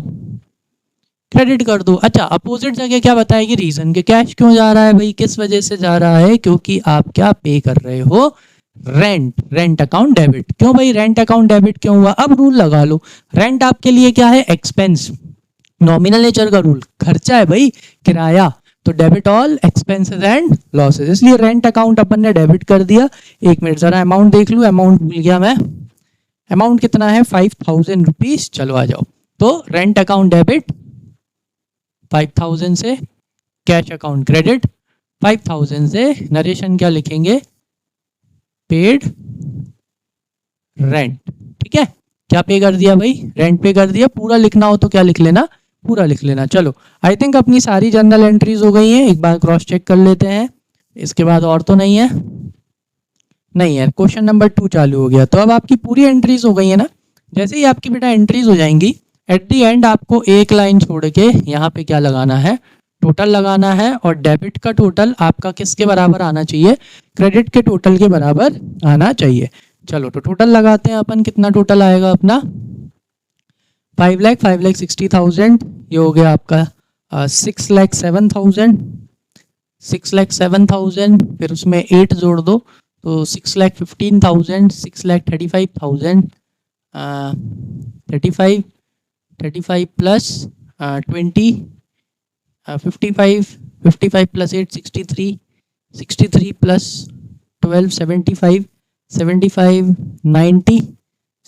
क्रेडिट कर दो। अच्छा अपोजिट जगह क्या बताएगी, रीजन के कैश क्यों जा रहा है भाई, किस वजह से जा रहा है, क्योंकि आप क्या पे कर रहे हो, रेंट। Rent account debit. क्यों भाई रेंट अकाउंट डेबिट क्यों हुआ, अब रूल लगा लो। रेंट आपके लिए क्या है, एक्सपेंस, नॉमिनल नेचर का रूल, खर्चा है भाई, किराया। तो debit all expenses and losses, इसलिए रेंट अकाउंट अपन ने डेबिट कर दिया। एक मिनट जरा अमाउंट देख लूं, अमाउंट भूल गया मैं। अमाउंट कितना है, 5,000 रुपीज। चलो आ जाओ, तो रेंट अकाउंट डेबिट 5,000 से, कैश अकाउंट क्रेडिट 5,000 से। नरेशन क्या लिखेंगे, पेड रेंट, ठीक है। क्या पे कर दिया भाई, रेंट पे कर दिया। पूरा लिखना हो तो क्या लिख लेना, पूरा लिख लेना। चलो आई थिंक अपनी सारी जनरल एंट्रीज हो गई हैं, एक बार क्रॉस चेक कर लेते हैं। इसके बाद और तो नहीं है, नहीं है। क्वेश्चन नंबर 2 चालू हो गया, तो अब आपकी पूरी एंट्रीज हो गई है ना। जैसे ही आपकी बेटा एंट्रीज हो जाएंगी, एट दी एंड आपको एक लाइन छोड़ के यहाँ पे क्या लगाना है, टोटल लगाना है। और डेबिट का टोटल आपका किसके बराबर आना चाहिए, क्रेडिट के टोटल के बराबर आना चाहिए। चलो तो टोटल लगाते हैं अपन, कितना टोटल आएगा अपना, 5,60,000। ये हो गया आपका 6,07,000, 6,07,000। फिर उसमें 8 जोड़ दो तो 6,15,000, 6,35,000, 35 प्लस 20, 55 प्लस 8 63, 63 प्लस 12 75 75 90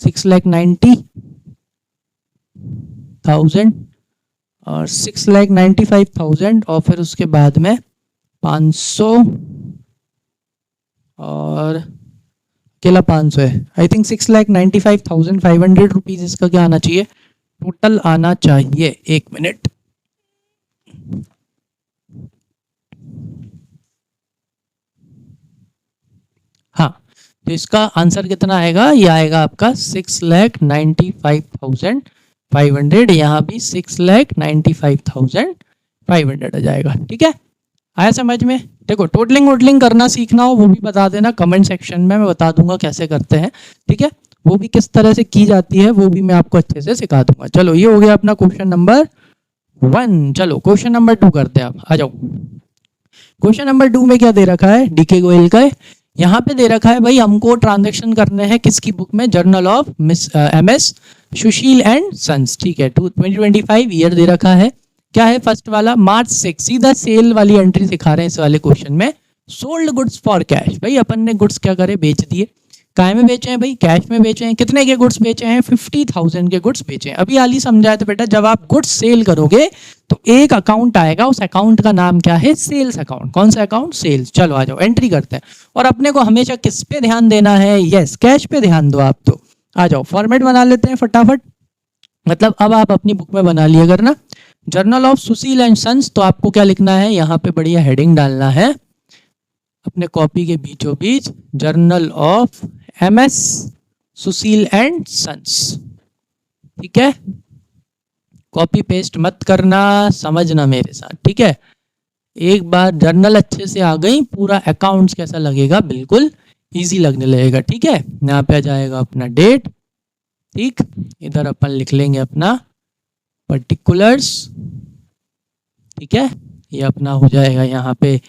6,90,000 और 6,95,000 और फिर उसके बाद में 500 और अकेला 500 है। आई थिंक 6,95,500 रुपीज इसका क्या आना चाहिए, टोटल आना चाहिए। एक मिनट, हाँ, तो इसका आंसर कितना आएगा, ये आएगा आपका 6,95,500, यहाँ भी 6,95,500 आ जाएगा। ठीक है, आया समझ में। देखो टोटलिंग वोटलिंग करना सीखना हो वो भी बता देना कमेंट सेक्शन में, मैं बता दूंगा कैसे करते हैं। ठीक है, वो भी किस तरह से की जाती है वो भी मैं आपको अच्छे से सिखा दूंगा। चलो ये हो गया अपना क्वेश्चन नंबर 1। चलो क्वेश्चन नंबर 2 करते हैं, आप आ जाओ। क्वेश्चन नंबर 2 में क्या दे रखा है, डीके गोयल का है। यहाँ पे दे रखा है भाई हमको ट्रांजैक्शन करने हैं किसकी बुक में, journal of MS Sushil and sons. ठीक है, 2025 ईयर दे रखा है। क्या है फर्स्ट वाला, मार्च 6, सीधा सेल वाली एंट्री सिखा रहे हैं इस वाले क्वेश्चन में। सोल्ड गुड्स फॉर कैश, भाई अपन ने गुड्स क्या करे, बेच दिए। काय में बेचे हैं भाई, कैश में बेचे हैं। कितने के गुड्स बेचे हैं, 50,000 के गुड्स बेचे हैं। अभी आली समझाया था बेटा, जब आप गुड्स सेल करोगे तो एक अकाउंट आएगा, उस अकाउंट का नाम क्या है, सेल्स अकाउंट। कौन सा अकाउंट, सेल्स। चलो आ जाओ एंट्री करते हैं। और अपने को हमेशा किस पे ध्यान देना है, यस कैश पे ध्यान दो आप। तो आ जाओ फॉर्मेट बना लेते हैं फटाफट, मतलब अब आप अपनी बुक में बना लिया करना, journal of Sushil and sons. तो आपको क्या लिखना है, यहाँ पे बढ़िया हेडिंग डालना है अपने कॉपी के बीचों बीच, journal of MS Sushil and sons. ठीक है, कॉपी पेस्ट मत करना, समझना मेरे साथ। ठीक है, एक बार जर्नल अच्छे से आ गई, पूरा अकाउंट्स कैसा लगेगा, बिल्कुल इजी लगने लगेगा। ठीक है, यहाँ पे आ जाएगा अपना डेट। ठीक, इधर अपन लिख लेंगे अपना पर्टिकुलर्स। ठीक है, ये अपना हो जाएगा यहाँ पे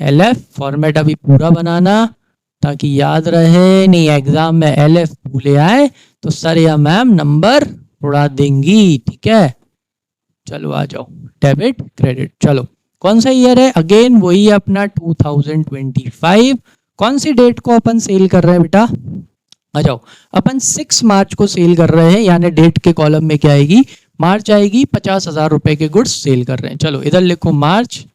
LF। फॉर्मेट अभी पूरा बनाना ताकि याद रहे, नहीं एग्जाम में LF भूले आए तो सर या मैम नंबर उड़ा देंगी। ठीक है, चलो आ जाओ, डेबिट क्रेडिट। चलो कौन सा ईयर है, अगेन वही है अपना 2025। कौन सी डेट को अपन सेल कर रहे हैं बेटा, आ जाओ। अपन 6 मार्च को सेल कर रहे हैं, यानी डेट के कॉलम में क्या आएगी, मार्च आएगी। 50,000 रुपए के गुड्स सेल कर रहे हैं। चलो इधर लिखो मार्च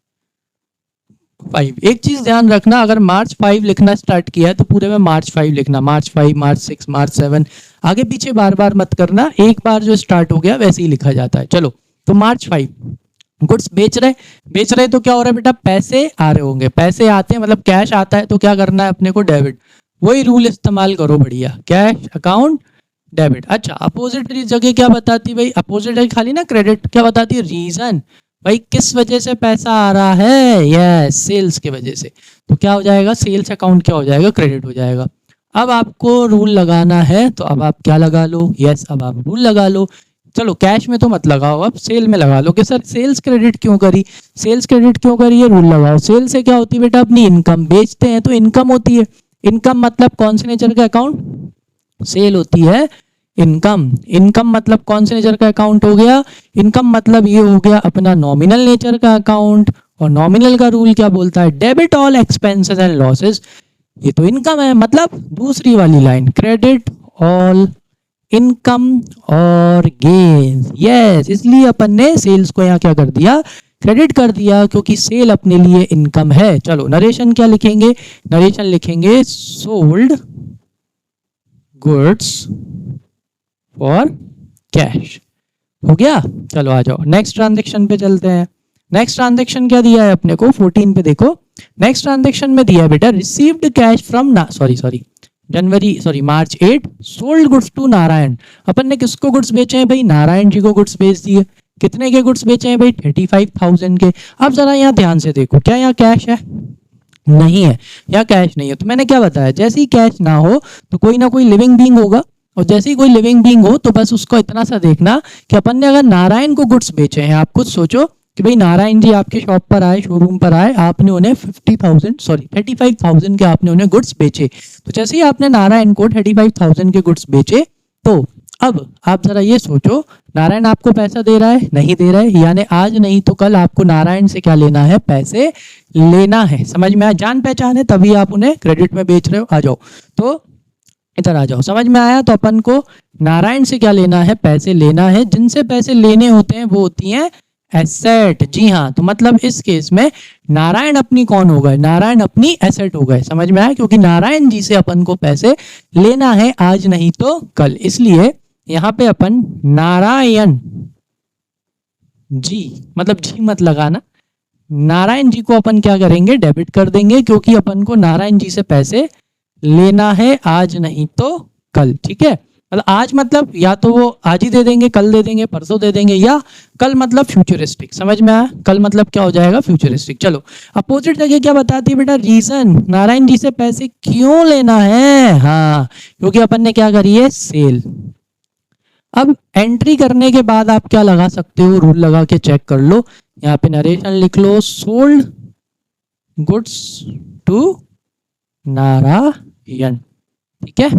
5। एक चीज ध्यान रखना, अगर मार्च 5 लिखना स्टार्ट किया है तो पूरे में मार्च 5 लिखना, मार्च 5, मार्च 6, मार्च 7, आगे पीछे बार बार मत करना, एक बार जो स्टार्ट हो गया वैसे ही लिखा जाता है। चलो तो मार्च 5 गुड्स बेच रहे तो क्या हो रहा है बेटा, पैसे आ रहे होंगे। पैसे आते हैं मतलब कैश आता है, तो क्या करना है अपने को, डेबिट। वही रूल इस्तेमाल करो, बढ़िया, कैश अकाउंट डेबिट। अच्छा, अपोजिटरी जगह क्या बताती भाई, अपोजिटरी खाली ना क्रेडिट, क्या बताती है, रीजन। भाई किस वजह से पैसा आ रहा है, यस सेल्स के वजह से। तो क्या हो जाएगा, सेल्स अकाउंट क्या हो जाएगा, क्रेडिट हो जाएगा। अब आपको रूल लगाना है, तो अब आप क्या लगा लो, यस अब आप रूल लगा लो। चलो कैश में तो मत लगाओ, अब सेल में लगा लो कि सर सेल्स क्रेडिट क्यों करी, सेल्स क्रेडिट क्यों करी, ये रूल लगाओ। सेल से क्या होती है बेटा, अपनी इनकम, बेचते हैं तो इनकम होती है। इनकम मतलब कौन से नेचर का अकाउंट, सेल होती है इनकम। इनकम मतलब कौन से नेचर का अकाउंट हो गया, इनकम मतलब ये हो गया अपना नॉमिनल नेचर का अकाउंट। और नॉमिनल का रूल क्या बोलता है, debit all expenses and losses. ये तो इनकम है, मतलब दूसरी वाली लाइन, क्रेडिट ऑल इनकम और गेन्स। यस, इसलिए अपन ने सेल्स को यहाँ क्या कर दिया, क्रेडिट कर दिया, क्योंकि सेल अपने लिए इनकम है। चलो नरेशन क्या लिखेंगे, नरेशन लिखेंगे सोल्ड गुड्स फॉर कैश। हो गया, चलो आ जाओ नेक्स्ट ट्रांजेक्शन पे चलते हैं। नेक्स्ट ट्रांजेक्शन क्या दिया है अपने को, 14 पे देखो। नेक्स्ट ट्रांजेक्शन में दिया है बेटा, received cash from March 8 sold goods to Narayan. अपन ने किसको गुड्स बेचे हैं भाई, नारायण जी को गुड्स बेच दिए। कितने के गुड्स बेचे हैं भाई, 35,000 के। अब जरा यहाँ ध्यान से देखो, क्या यहाँ कैश है, नहीं है, यहाँ कैश नहीं है। तो मैंने क्या बताया, जैसे ही कैश ना हो तो कोई ना कोई लिविंग बीइंग होगा, और जैसे ही कोई लिविंग बीइंग हो तो बस उसको इतना सा देखना कि अपन ने अगर नारायण को गुड्स बेचे हैं, आप खुद सोचो कि भाई नारायण जी आपके शॉप पर आए, शोरूम पर आए, आपने उन्हें 35,000 के आपने उन्हें गुड्स बेचे। तो जैसे ही आपने नारायण को 35,000 के गुड्स बेचे, तो अब आप जरा ये सोचो, नारायण आपको पैसा दे रहा है, नहीं दे रहा है, यानी आज नहीं तो कल आपको नारायण से क्या लेना है, पैसे लेना है। समझ में आया? जान पहचान है तभी आप उन्हें क्रेडिट में बेच रहे हो। आ जाओ, तो इधर आ जाओ। समझ में आया? तो अपन को नारायण से क्या लेना है, पैसे लेना है। जिनसे पैसे लेने होते हैं वो होती हैं एसेट। जी हाँ, तो मतलब इस केस में नारायण अपनी कौन हो गए, नारायण अपनी एसेट हो गए। समझ में आया? क्योंकि नारायण जी से अपन को पैसे लेना है आज नहीं तो कल, इसलिए यहां पे अपन नारायण जी, मतलब जी मत लगाना, नारायण जी को अपन क्या करेंगे, डेबिट कर देंगे, क्योंकि अपन को नारायण जी से पैसे लेना है आज नहीं तो कल। ठीक है, मतलब आज मतलब या तो वो आज ही दे देंगे, कल दे देंगे, परसों दे देंगे, या कल मतलब फ्यूचरिस्टिक। समझ में आया? कल मतलब क्या हो जाएगा, फ्यूचरिस्टिक। चलो, अपोजिट जगह क्या बताती है बेटा, रीजन, नारायण जी से पैसे क्यों लेना है। हाँ, क्योंकि अपन ने क्या करी है, सेल। अब एंट्री करने के बाद आप क्या लगा सकते हो, रूल लगा के चेक कर लो। यहाँ पे नरेशन लिख लो, सोल्ड गुड्स टू नारायण। ठीक है,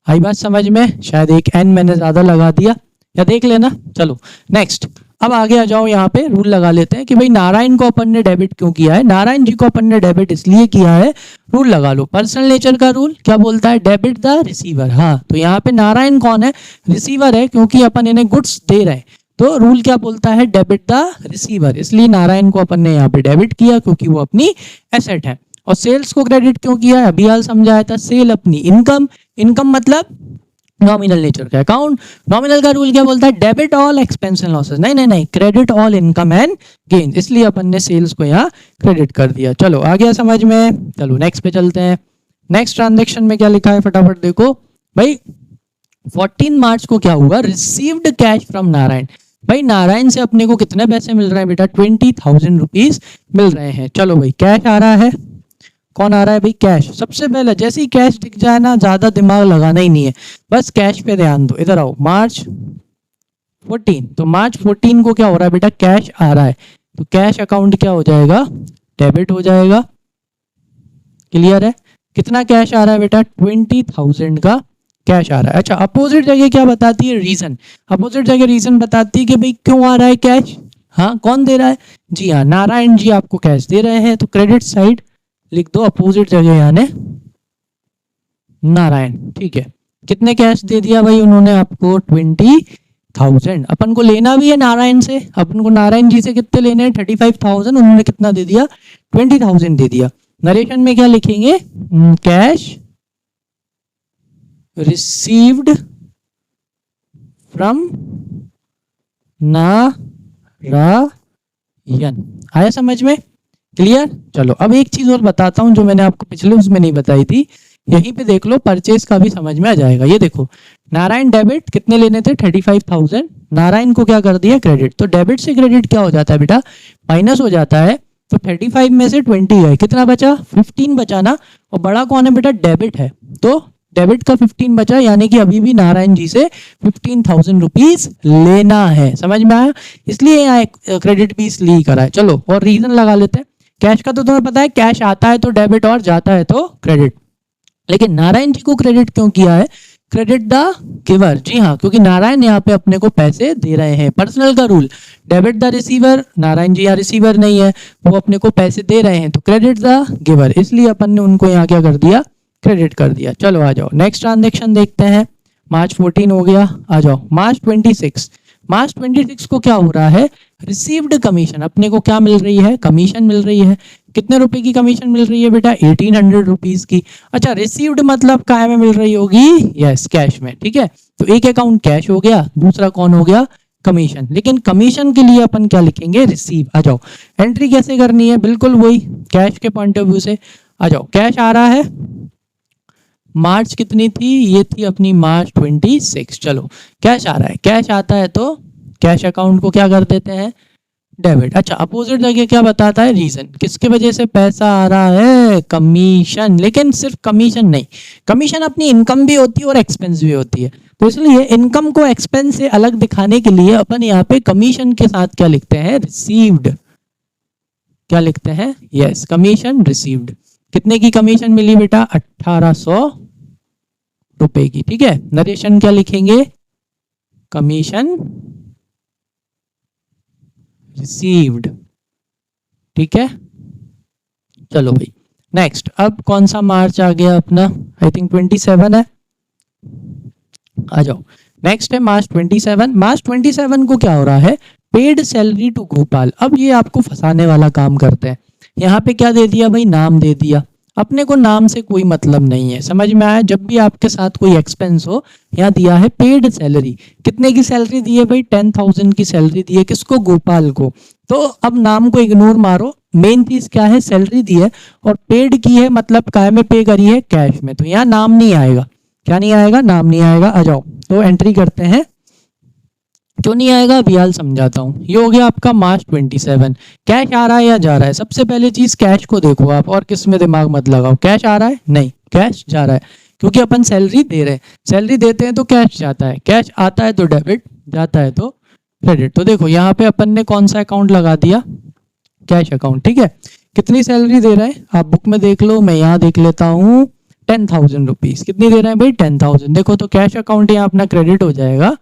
आई बात समझ में? शायद एक एन मैंने ज्यादा लगा दिया, या देख लेना। चलो नेक्स्ट, अब आगे आ जाओ। यहाँ पे रूल लगा लेते हैं कि भाई नारायण को अपन ने डेबिट क्यों किया है, नारायण जी को अपन ने डेबिट इसलिए किया है। रूल लगा लो, पर्सनल नेचर का रूल क्या बोलता है, डेबिट द रिसीवर। हाँ, तो यहाँ पे नारायण कौन है, रिसीवर है, क्योंकि अपन इन्हें गुड्स दे रहे हैं। तो रूल क्या बोलता है, डेबिट द रिसीवर, इसलिए नारायण को अपन ने यहाँ पे डेबिट किया क्योंकि वो अपनी एसेट है। और सेल्स को क्रेडिट क्यों किया है, अभी हाल समझाया था। सेल अपनी इनकम, इनकम मतलब नॉमिनल नेचर का अकाउंट। नॉमिनल का रूल क्या बोलता है, debit all expense and losses. नहीं नहीं नहीं, credit all income and gain, इसलिए अपन ने सेल्स को यहाँ क्रेडिट कर दिया। चलो आ गया समझ में? चलो नेक्स्ट पे चलते हैं। नेक्स्ट ट्रांजेक्शन में क्या लिखा है, फटाफट देखो भाई। 14 मार्च को क्या हुआ, रिसीव्ड कैश फ्रॉम नारायण। भाई नारायण से अपने को कितने पैसे मिल रहे हैं बेटा, 20,000 रुपीज मिल रहे हैं। चलो भाई, कैश आ रहा है, कौन आ रहा है भाई, कैश। सबसे पहले जैसे ही कैश दिख जाए ना, ज्यादा दिमाग लगाना ही नहीं है, बस कैश पे ध्यान दो। इधर आओ, मार्च 14, तो मार्च 14 को क्या हो रहा है बेटा, कैश आ रहा है, तो कैश अकाउंट क्या हो जाएगा, डेबिट हो जाएगा। क्लियर है? कितना कैश आ रहा है बेटा, 20,000 का कैश आ रहा है। अच्छा, अपोजिट जगह क्या बताती है, रीजन। अपोजिट जगह रीजन बताती है कि भाई क्यों आ रहा है कैश। हाँ, कौन दे रहा है, जी हाँ, नारायण जी आपको कैश दे रहे हैं, तो क्रेडिट साइड लिख दो अपोजिट जगह, यानी नारायण। ठीक है, कितने कैश दे दिया भाई उन्होंने आपको, 20,000। अपन को लेना भी है नारायण से, अपन को नारायण जी से कितने लेने हैं, 35,000, उन्होंने कितना दे दिया, 20,000 दे दिया। नरेशन में क्या लिखेंगे, कैश रिसीव्ड फ्रॉम नारायण। आया समझ में? क्लियर? चलो अब एक चीज और बताता हूं जो मैंने आपको पिछले उसमें नहीं बताई थी, यहीं पे देख लो, परचेज का भी समझ में आ जाएगा। ये देखो, नारायण डेबिट कितने लेने थे, 35,000, नारायण को क्या कर दिया, क्रेडिट। तो डेबिट से क्रेडिट क्या हो जाता है बेटा, माइनस हो जाता है। तो 35 में से 20 गए, कितना बचा, 15 बचा ना। और बड़ा कौन है बेटा, डेबिट है, तो डेबिट का 15 बचा, यानी कि अभी भी नारायण जी से 15,000 रुपीज लेना है। समझ में आया? इसलिए यहाँ क्रेडिट भी इसलिए करा है। चलो और रीजन लगा लेते हैं। कैश का तो तुम्हें पता है, कैश आता है तो डेबिट और जाता है तो क्रेडिट, लेकिन नारायण जी को क्रेडिट क्यों किया है, क्रेडिट द गिवर। जी हाँ, क्योंकि नारायण यहाँ पे अपने को पैसे दे रहे हैं। पर्सनल का rule, debit the receiver, Narayan ji यहाँ रिसीवर नहीं है, वो अपने को पैसे दे रहे हैं, तो क्रेडिट द गिवर, इसलिए अपन ने उनको यहाँ क्या कर दिया, क्रेडिट कर दिया। चलो आ जाओ, नेक्स्ट ट्रांजेक्शन देखते हैं। मार्च 14 हो गया, आ जाओ मार्च 26। मार्च 26 को क्या हो रहा है, रिसीव्ड कमीशन, अपने को क्या मिल रही है, कमीशन मिल रही है। कितने रुपए की कमीशन मिल रही है बेटा, 1800 रुपीज की। अच्छा, रिसीव्ड मतलब काय में मिल रही होगी, यस कैश में। ठीक है, तो एक अकाउंट कैश हो गया, दूसरा कौन हो गया, कमीशन। लेकिन कमीशन के लिए अपन क्या लिखेंगे, रिसीव। आ जाओ, एंट्री कैसे करनी है, बिल्कुल वही कैश के पॉइंट ऑफ व्यू से। आ जाओ, कैश आ रहा है, मार्च कितनी थी, ये थी अपनी मार्च 26। चलो कैश आ रहा है, कैश आता है तो कैश अकाउंट को क्या कर देते हैं, डेबिट। अच्छा, अपोजिट जगह क्या बताता है, रीजन, किसके वजह से पैसा आ रहा है, कमीशन। लेकिन सिर्फ कमीशन नहीं, कमीशन अपनी इनकम भी होती है और एक्सपेंस भी होती है, तो इसलिए इनकम को एक्सपेंस से अलग दिखाने के लिए अपन यहाँ पे कमीशन के साथ क्या लिखते हैं, रिसीव्ड। क्या लिखते हैं, यस कमीशन रिसीव्ड। कितने की कमीशन मिली बेटा, 1800 रुपए की। ठीक है, नरेशन क्या लिखेंगे, कमीशन रिसीव्ड। ठीक है, चलो भाई नेक्स्ट। अब कौन सा मार्च आ गया अपना, आई थिंक 27 है, आ जाओ। नेक्स्ट है मार्च 27। मार्च 27 को क्या हो रहा है, पेड सैलरी टू गोपाल। अब ये आपको फंसाने वाला काम करते हैं। यहाँ पे क्या दे दिया भाई, नाम दे दिया। अपने को नाम से कोई मतलब नहीं है, समझ में आया। जब भी आपके साथ कोई एक्सपेंस हो, यहाँ दिया है पेड सैलरी। कितने की सैलरी दी है भाई, 10,000 की सैलरी दी है। किसको, गोपाल को। तो अब नाम को इग्नोर मारो, मेन चीज क्या है, सैलरी दी है और पेड की है, मतलब काय में पे करी है, कैश में। तो यहाँ नाम नहीं आएगा। क्या नहीं आएगा, नाम नहीं आएगा। आ जाओ तो एंट्री करते हैं। क्यों नहीं आएगा अभी हाल समझाता हूँ। ये हो गया आपका मार्च 27। कैश आ रहा है या जा रहा है, सबसे पहले चीज कैश को देखो आप, और किस में दिमाग मत लगाओ। कैश आ रहा है, नहीं कैश जा रहा है, क्योंकि अपन सैलरी दे रहे हैं। सैलरी देते हैं तो कैश जाता है, कैश आता है तो डेबिट, जाता है तो क्रेडिट। तो देखो यहाँ पे अपन ने कौन सा अकाउंट लगा दिया, कैश अकाउंट। ठीक है, कितनी सैलरी दे रहे हैं आप बुक में देख लो, मैं यहाँ देख लेता हूँ 10,000 रुपीज। कितनी दे रहे हैं भाई, 10,000। देखो तो कैश अकाउंट यहाँ अपना क्रेडिट हो जाएगा,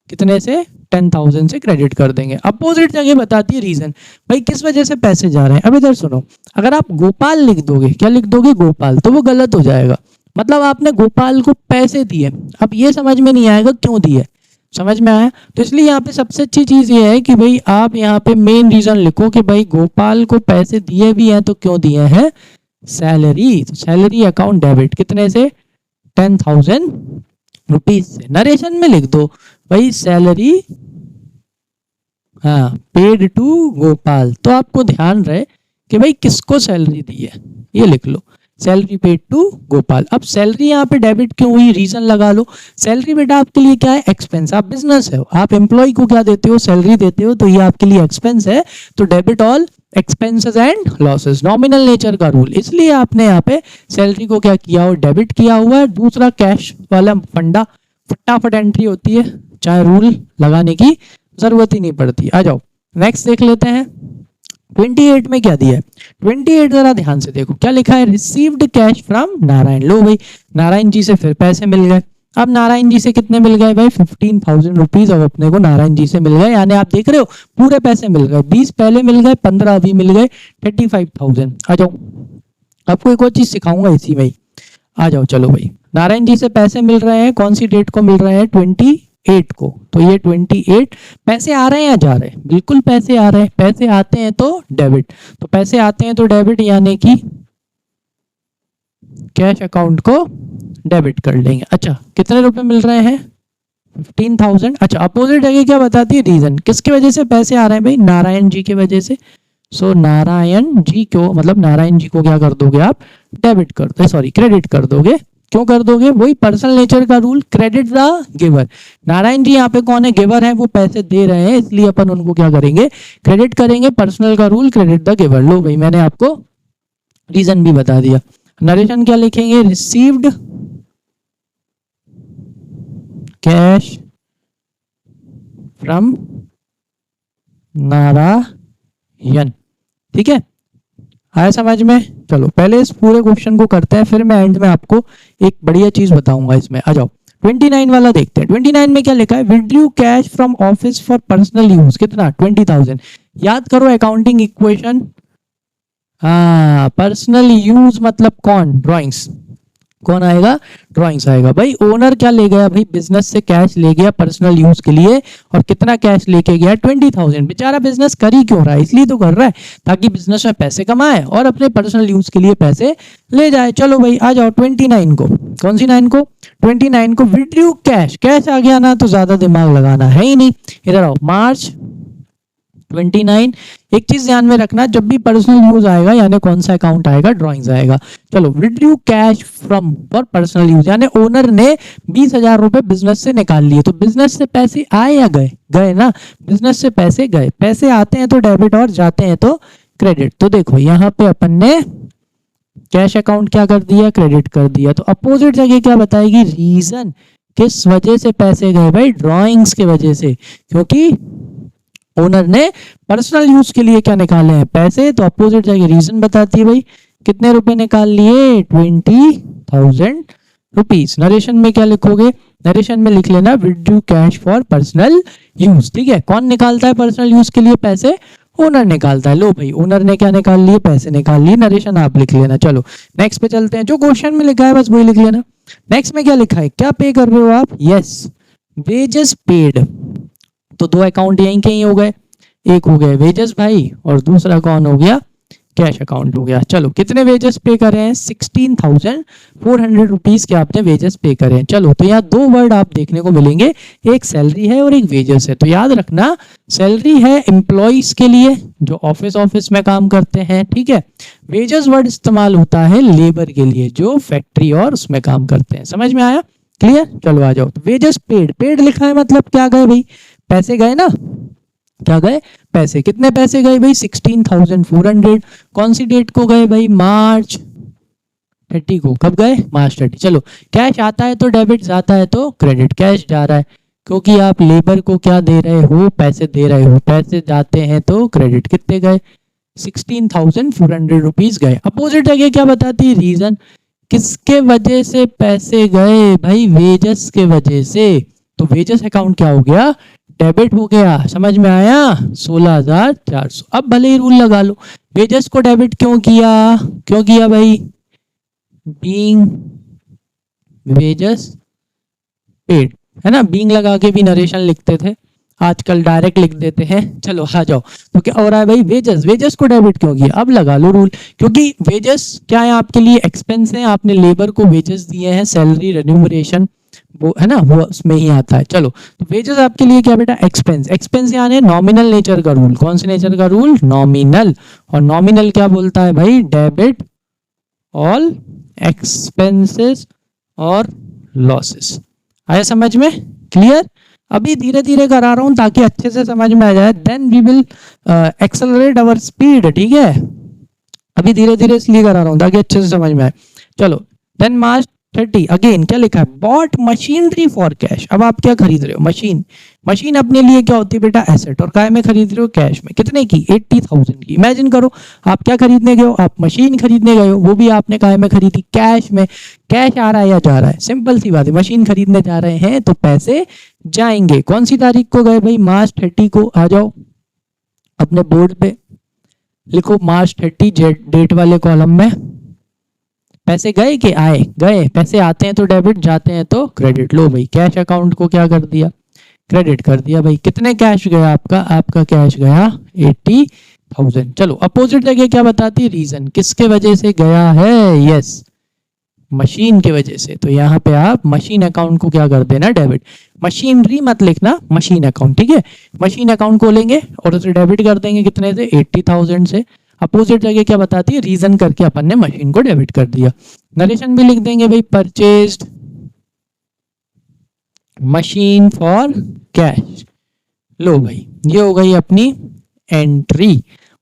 कितने से, 10,000 से क्रेडिट कर देंगे। अपोजिट जगह बताती है रीजन, भाई किस वजह से पैसे जा रहे हैं। अब इधर सुनो, अगर आप गोपाल लिख दोगे, क्या लिख दोगे, गोपाल, तो वो गलत हो जाएगा। मतलब आपने गोपाल को पैसे दिए, अब ये समझ में नहीं आएगा क्यों दिए, समझ में आया। तो इसलिए यहाँ पे सबसे अच्छी चीज ये है कि भाई आप यहाँ पे मेन रीजन लिखो कि भाई गोपाल को पैसे दिए भी हैं तो क्यों दिए हैं, सैलरी। तो सैलरी अकाउंट डेबिट, कितने से, 10,000 रुपीज से। नरेशन में लिख दो भाई सैलरी, हाँ, पेड टू गोपाल। तो आपको ध्यान रहे कि भाई किसको सैलरी दी है, ये लिख लो, सैलरी पेड टू गोपाल। अब सैलरी यहाँ पे डेबिट क्यों हुई, रीजन लगा लो। सैलरी बेटा आपके लिए क्या है, एक्सपेंस। आप बिजनेस है, आप एम्प्लॉय को क्या देते हो, सैलरी देते हो, तो ये आपके लिए एक्सपेंस है। तो debit all expenses and losses, nominal nature का रूल, इसलिए आपने यहाँ पे सैलरी को क्या किया हो, डेबिट किया हुआ है। दूसरा कैश वाला फंडा, फटाफट एंट्री होती है, चाहे रूल लगाने की जरूरत ही नहीं पड़ती। आ जाओ नेक्स्ट देख लेते हैं। 28 में क्या दिया है, 28 जरा ध्यान से देखो क्या लिखा है, रिसीव्ड कैश फ्रॉम नारायण। लो भाई नारायण जी से फिर पैसे मिल गए। अब नारायण जी से कितने मिल गए भाई, 15,000 रुपीज अब अपने को नारायण जी से मिल गए। यानी आप देख रहे हो पूरे पैसे मिल गए, 20 पहले मिल गए, 15 अभी मिल गए, 35,000। आ जाओ आपको एक और चीज सिखाऊंगा इसी में ही। आ जाओ चलो भाई, नारायण जी से पैसे मिल रहे हैं, कौन सी डेट को मिल रहे हैं, 28 को। तो ये 28 पैसे आ रहे हैं या जा रहे हैं, बिल्कुल पैसे आ रहे हैं। पैसे आते हैं तो डेबिट, तो पैसे आते हैं तो डेबिट, यानी कि कैश अकाउंट को डेबिट कर लेंगे। अच्छा कितने रुपए मिल रहे हैं, 15,000। अच्छा अपोजिट जगह क्या बताती है, रीजन, किसकी वजह से पैसे आ रहे हैं भाई, नारायण जी की वजह से। सो नारायण जी को, मतलब नारायण जी को क्या कर दोगे आप, डेबिट कर दो, सॉरी क्रेडिट कर दोगे। क्यों कर दोगे, वही पर्सनल नेचर का rule, credit the giver. Narayan ji यहाँ पे कौन है, गिवर है, वो पैसे दे रहे हैं, इसलिए अपन उनको क्या करेंगे, क्रेडिट करेंगे। पर्सनल का रूल, क्रेडिट द गिवर। लो भाई मैंने आपको रीजन भी बता दिया। नरेशन क्या लिखेंगे, रिसीव्ड कैश फ्रॉम नारायण। ठीक है, आया समझ में। चलो पहले इस पूरे क्वेश्चन को करते हैं, फिर मैं एंड में आपको एक बढ़िया चीज बताऊंगा इसमें। आ जाओ 29 वाला देखते हैं। 29 में क्या लिखा है, withdrew cash from office for personal use, कितना, 20,000। याद करो अकाउंटिंग इक्वेशन, हाँ, पर्सनल यूज मतलब कौन, ड्राइंग्स। कौन आएगा, ड्राइंग्स आएगा। भाई ओनर क्या ले गया भाई, बिजनेस से कैश ले गया पर्सनल यूज के लिए, और कितना कैश लेके गया, 20,000। बेचारा बिजनेस कर ही क्यों रहा है, इसलिए तो कर रहा है ताकि बिजनेस में पैसे कमाए और अपने पर्सनल यूज के लिए पैसे ले जाए। चलो भाई आ जाओ 29 को, कौन सी 9 को, 29 को विड्रू कैश। कैश आ गया ना तो ज्यादा दिमाग लगाना है ही नहीं। इधर आओ, मार्च 29। एक चीज ध्यान में रखना, जब भी पर्सनल यूज आएगा यानी कौन सा अकाउंट आएगा, ड्राइंग्स आएगा। चलो withdrew cash from for personal use, यानी ओनर ने 20,000 रुपए बिजनेस से निकाल लिए। तो बिजनेस से पैसे आए या गए, गए ना, बिजनेस से पैसे गए। पैसे आते हैं तो डेबिट और जाते हैं तो क्रेडिट। तो देखो यहाँ पे अपन ने कैश अकाउंट क्या कर दिया, क्रेडिट कर दिया। तो अपोजिट जगह क्या बताएगी, रीजन, किस वजह से पैसे गए भाई, ड्राइंग्स के वजह से, क्योंकि ओनर ने पर्सनल यूज के लिए क्या निकाले हैं, पैसे। तो अपोजिट जाएगी, रीजन बताती है भाई कितने रुपए निकाल लिए, 20,000 रुपीज। नरेशन में क्या लिखोगे, नरेशन में लिख लेना withdrew cash for personal use. ठीक है, कौन निकालता है पर्सनल यूज के लिए पैसे? ओनर निकालता है। लो भाई, ओनर ने क्या निकाल लिए? पैसे निकाल लिए। नरेशन आप लिख लेना। चलो नेक्स्ट पे चलते हैं। जो क्वेश्चन में लिखा है बस वही लिख लेना। नेक्स्ट में क्या लिखा है? क्या पे कर रहे हो आप? Yes, wages paid. तो दो अकाउंट यहीं के ही हो गए, एक हो गए वेजेस भाई और दूसरा कौन हो गया? कैश अकाउंट हो गया। चलो कितने वेजेस पे करे हैं? 16,400 रुपीज के आपने वेजेस पे करे हैं। चलो तो यहाँ दो वर्ड आप देखने को मिलेंगे, एक सैलरी है और एक वेजेस है। तो याद रखना, सैलरी है एम्प्लॉइज के लिए जो ऑफिस में काम करते हैं, ठीक है। वेजेस वर्ड इस्तेमाल होता है लेबर के लिए जो फैक्ट्री और उसमें काम करते हैं। समझ में आया? क्लियर? चलो आ जाओ। तो वेजेस पेड, पेड लिखा है मतलब क्या गए भाई? पैसे गए ना। क्या गए? पैसे। कितने पैसे गए भाई? 16,400। कौन सी डेट को गए भाई? मार्च 30 को। कब गए? मार्च 30। चलो कैश आता है तो डेबिट, जाता है तो क्रेडिट। कैश जा रहा है क्योंकि आप लेबर को क्या दे रहे हो? पैसे दे रहे हो। पैसे जाते हैं तो क्रेडिट। कितने गए? 16,400 रुपीज गए। अपोजिट जगह क्या बताती है? रीजन। किसके वजह से पैसे गए भाई? वेजेस के वजह से। तो वेजेस अकाउंट क्या हो गया? डेबिट हो गया। समझ में आया? 16,400। अब भले ही रूल लगा लो, वेजेस को डेबिट क्यों किया? क्यों किया भाई? बीइंग वेजेस पेड, है ना। बीइंग लगा के भी नरेशन लिखते थे, आजकल डायरेक्ट लिख देते हैं। चलो आ जाओ। तो क्या हो रहा है भाई? वेजेस, वेजेस को डेबिट क्यों किया? अब लगा लो रूल, क्योंकि वेजेस क्या है आपके लिए? एक्सपेंस है। आपने लेबर को वेजेस दिए हैं, सैलरी रेन्यूमरेशन वो है ना, वो उसमें ही आता है। चलो तो वेजेस आपके लिए क्या बेटा? एक्सपेंस। एक्सपेंस यानी नॉमिनल नेचर का रूल। कौन से नेचर का रूल? नॉमिनल। और नॉमिनल क्या बोलता है भाई? डेबिट ऑल एक्सपेंसेस और लॉसेस। आया समझ में? क्लियर? अभी धीरे धीरे करा रहा हूं ताकि अच्छे से समझ में आ जाए। Then we will accelerate our speed. ठीक है, अभी धीरे धीरे इसलिए करा रहा हूं ताकि अच्छे से समझ में आए। चलो देन मार्च 30 अगेन क्या लिखा है? Bought machinery for cash. अब आप क्या खरीद रहे हो? मशीन। मशीन अपने लिए क्या होती है बेटा? एसेट। और काय में खरीद रहे हो? कैश में। कितने की? 80,000 की। इमेजिन करो आप क्या खरीदने गए हो? आप मशीन खरीदने गए हो, वो भी आपने काय में खरीदी? कैश में। कैश आ रहा है या जा रहा है? सिंपल सी बात है, मशीन खरीदने जा रहे हैं तो पैसे जाएंगे। कौन सी तारीख को गए भाई? मार्च 30 को। आ जाओ अपने बोर्ड पे लिखो मार्च 30 डेट वाले कॉलम में। पैसे गए कि आए? गए। पैसे आते हैं तो डेबिट, जाते हैं तो क्रेडिट। लो भाई, कैश अकाउंट को क्या कर दिया? क्रेडिट कर दिया भाई। कितने कैश गया आपका? आपका कैश गया 80,000। चलो अपोजिट जगह क्या बताती है? रीजन। किसके वजह से गया है? यस, मशीन की वजह से। तो यहाँ पे आप मशीन अकाउंट को क्या कर देना? डेबिट। मशीनरी मत लिखना, मशीन अकाउंट। ठीक है, मशीन अकाउंट खोलेंगे और उसे डेबिट कर देंगे। कितने से? 80,000 से। अपोजिट जगह क्या बताती है? रीजन करके अपन ने मशीन को डेबिट कर दिया। नरेशन भी लिख देंगे भाई, परचेज्ड मशीन फॉर कैश। लो भाई, ये हो गई अपनी एंट्री।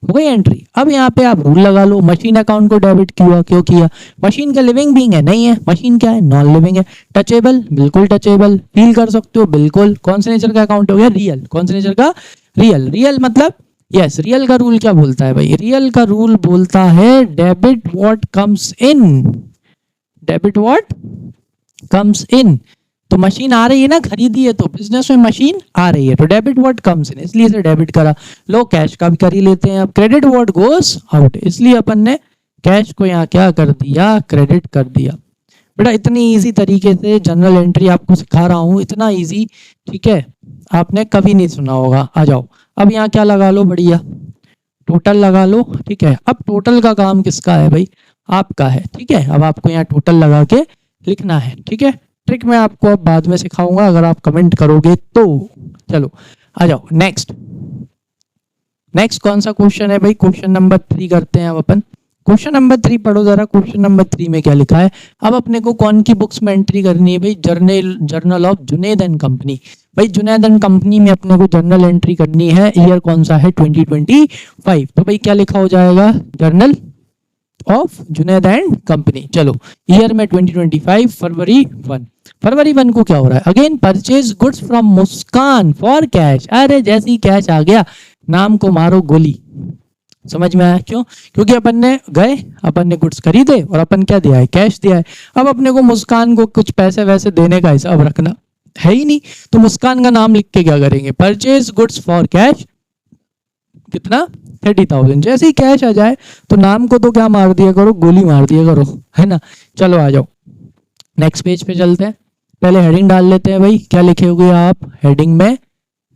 हो गई एंट्री। अब यहाँ पे आप रूल लगा लो, मशीन अकाउंट को डेबिट किया। क्यों किया? मशीन का लिविंग बीइंग है? नहीं है। मशीन क्या है? नॉन लिविंग है। टचेबल? बिल्कुल टचेबल। फील कर सकते हो? बिल्कुल। कौन से नेचर का अकाउंट हो गया? रियल। कौन से नेचर का? रियल। रियल मतलब यस, रियल का रूल क्या बोलता है भाई? रियल का रूल बोलता है debit what comes in. Debit what comes इन। तो मशीन आ रही है ना, खरीदी है तो बिजनेस में मशीन आ रही है, तो डेबिट व्हाट कम्स इन, इसलिए इसे डेबिट करा। लो कैश का भी कर ही लेते हैं अब। क्रेडिट व्हाट गोस आउट, इसलिए अपन ने कैश को यहाँ क्या कर दिया? क्रेडिट कर दिया। बेटा इतनी इजी तरीके से जनरल एंट्री आपको सिखा रहा हूँ, इतना इजी, ठीक है, आपने कभी नहीं सुना होगा। आ जाओ अब यहाँ क्या लगा लो? बढ़िया, टोटल लगा लो। ठीक है, अब टोटल का काम किसका है भाई? आपका है। ठीक है, अब आपको यहाँ टोटल लगा के लिखना है। ठीक है, ट्रिक मैं आपको अब बाद में सिखाऊंगा अगर आप कमेंट करोगे तो। चलो आ जाओ नेक्स्ट। नेक्स्ट कौन सा क्वेश्चन है भाई? क्वेश्चन नंबर 3 करते हैं अब अपन। क्वेश्चन नंबर 3 पढ़ो जरा। क्वेश्चन नंबर 3 में क्या लिखा है? अब अपने को कौन की बुक्स में एंट्री करनी है भाई? Journal of Junaid and company. भाई जुनैद एंड कंपनी में अपने को जर्नल एंट्री करनी है। ईयर कौन सा है? 2025। तो भाई क्या लिखा हो जाएगा? Journal of Junaid and company. चलो ईयर में 2025, फरवरी 1। फरवरी 1 को क्या हो रहा है? Again purchase goods from Muskan for cash. अरे जैसे ही कैश आ गया, नाम को मारो गोली। समझ में आया? क्यों? क्योंकि अपन ने गए, अपन ने गुड्स खरीदे और अपन क्या दिया है? कैश दिया है। अब अपने को मुस्कान को कुछ पैसे वैसे देने का हिसाब रखना। है ही नहीं, तो मुस्कान का नाम लिख के क्या करेंगे, परचेज गुड्स फॉर कैश, कितना 30,000। जैसे ही कैश आ जाए तो नाम को तो क्या मार दिया करो, गोली मार दिया करो, है ना। चलो आ जाओ नेक्स्ट पेज पे चलते हैं। पहले हेडिंग डाल लेते हैं भाई, क्या लिखे हुए आप हेडिंग में,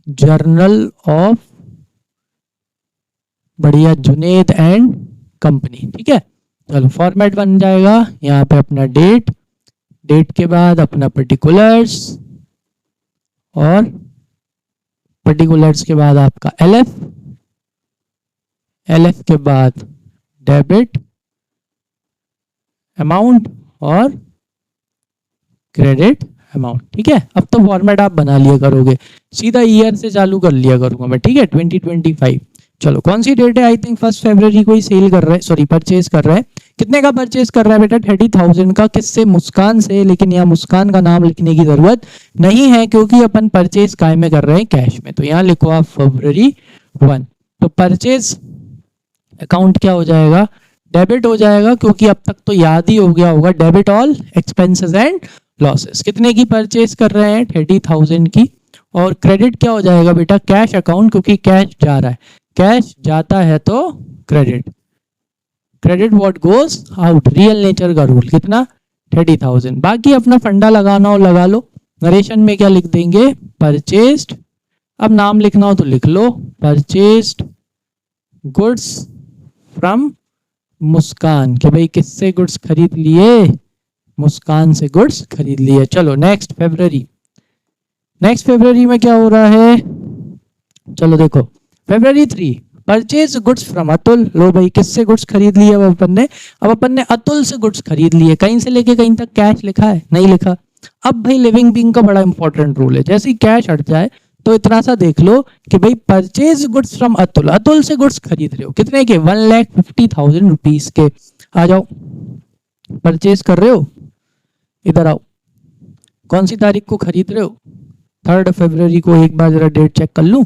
जर्नल ऑफ बढ़िया जुनेद एंड कंपनी, ठीक है। चलो फॉर्मेट बन जाएगा, यहाँ पे अपना डेट, डेट के बाद अपना पर्टिकुलर्स, और पर्टिकुलर्स के बाद आपका एलएफ, एलएफ के बाद डेबिट अमाउंट और क्रेडिट अमाउंट, ठीक है। अब तो फॉर्मेट आप बना लिया करोगे, सीधा ईयर से चालू कर लिया करूंगा मैं, ठीक है, 2025। चलो कौन सी डेट है, आई थिंक 1 फरवरी को ही सेल कर रहा है, सॉरी परचेज कर रहा है। कितने का परचेज कर रहा है बेटा, 30,000 का। किससे, मुस्कान से, लेकिन यहाँ मुस्कान का नाम लिखने की जरूरत नहीं है क्योंकि अपन परचेज काय में कर रहे हैं, कैश में। तो यहाँ लिखो आप February 1। तो परचेज अकाउंट क्या हो जाएगा, डेबिट हो जाएगा, क्योंकि अब तक तो याद ही हो गया होगा, debit all expenses and losses. कितने की परचेज कर रहे हैं, 30,000 की। और क्रेडिट क्या हो जाएगा बेटा, कैश अकाउंट, क्योंकि कैश जा रहा है, कैश जाता है तो credit, credit what goes out, real nature का रूल, कितना 30,000। बाकी अपना फंडा लगाना हो लगा लो। नरेशन में क्या लिख देंगे, परचेस्ड, अब नाम लिखना हो तो लिख लो, परचेस्ड गुड्स फ्रॉम मुस्कान, कि भाई किससे गुड्स खरीद लिए, मुस्कान से गुड्स खरीद लिए। चलो नेक्स्ट फरवरी, नेक्स्ट फरवरी में क्या हो रहा है, चलो देखो February 3, purchase goods from Atul. लो भाई किससे गुड्स खरीद लिए अब अपन ने, अब अपन ने अतुल से गुड्स खरीद लिए। कहीं से लेके कहीं तक कैश लिखा है, नहीं लिखा। अब भाई लिविंग बीइंग का बड़ा इंपॉर्टेंट रूल है, जैसे ही कैश हट जाए तो इतना सा देख लो कि भाई purchase goods from Atul, Atul से गुड्स खरीद रहे हो, कितने के, 1,50,000 रुपीज के। आ जाओ परचेज कर रहे हो, इधर आओ, कौन सी तारीख को खरीद रहे हो, 3 फरवरी को। एक बार जरा डेट चेक कर लूं,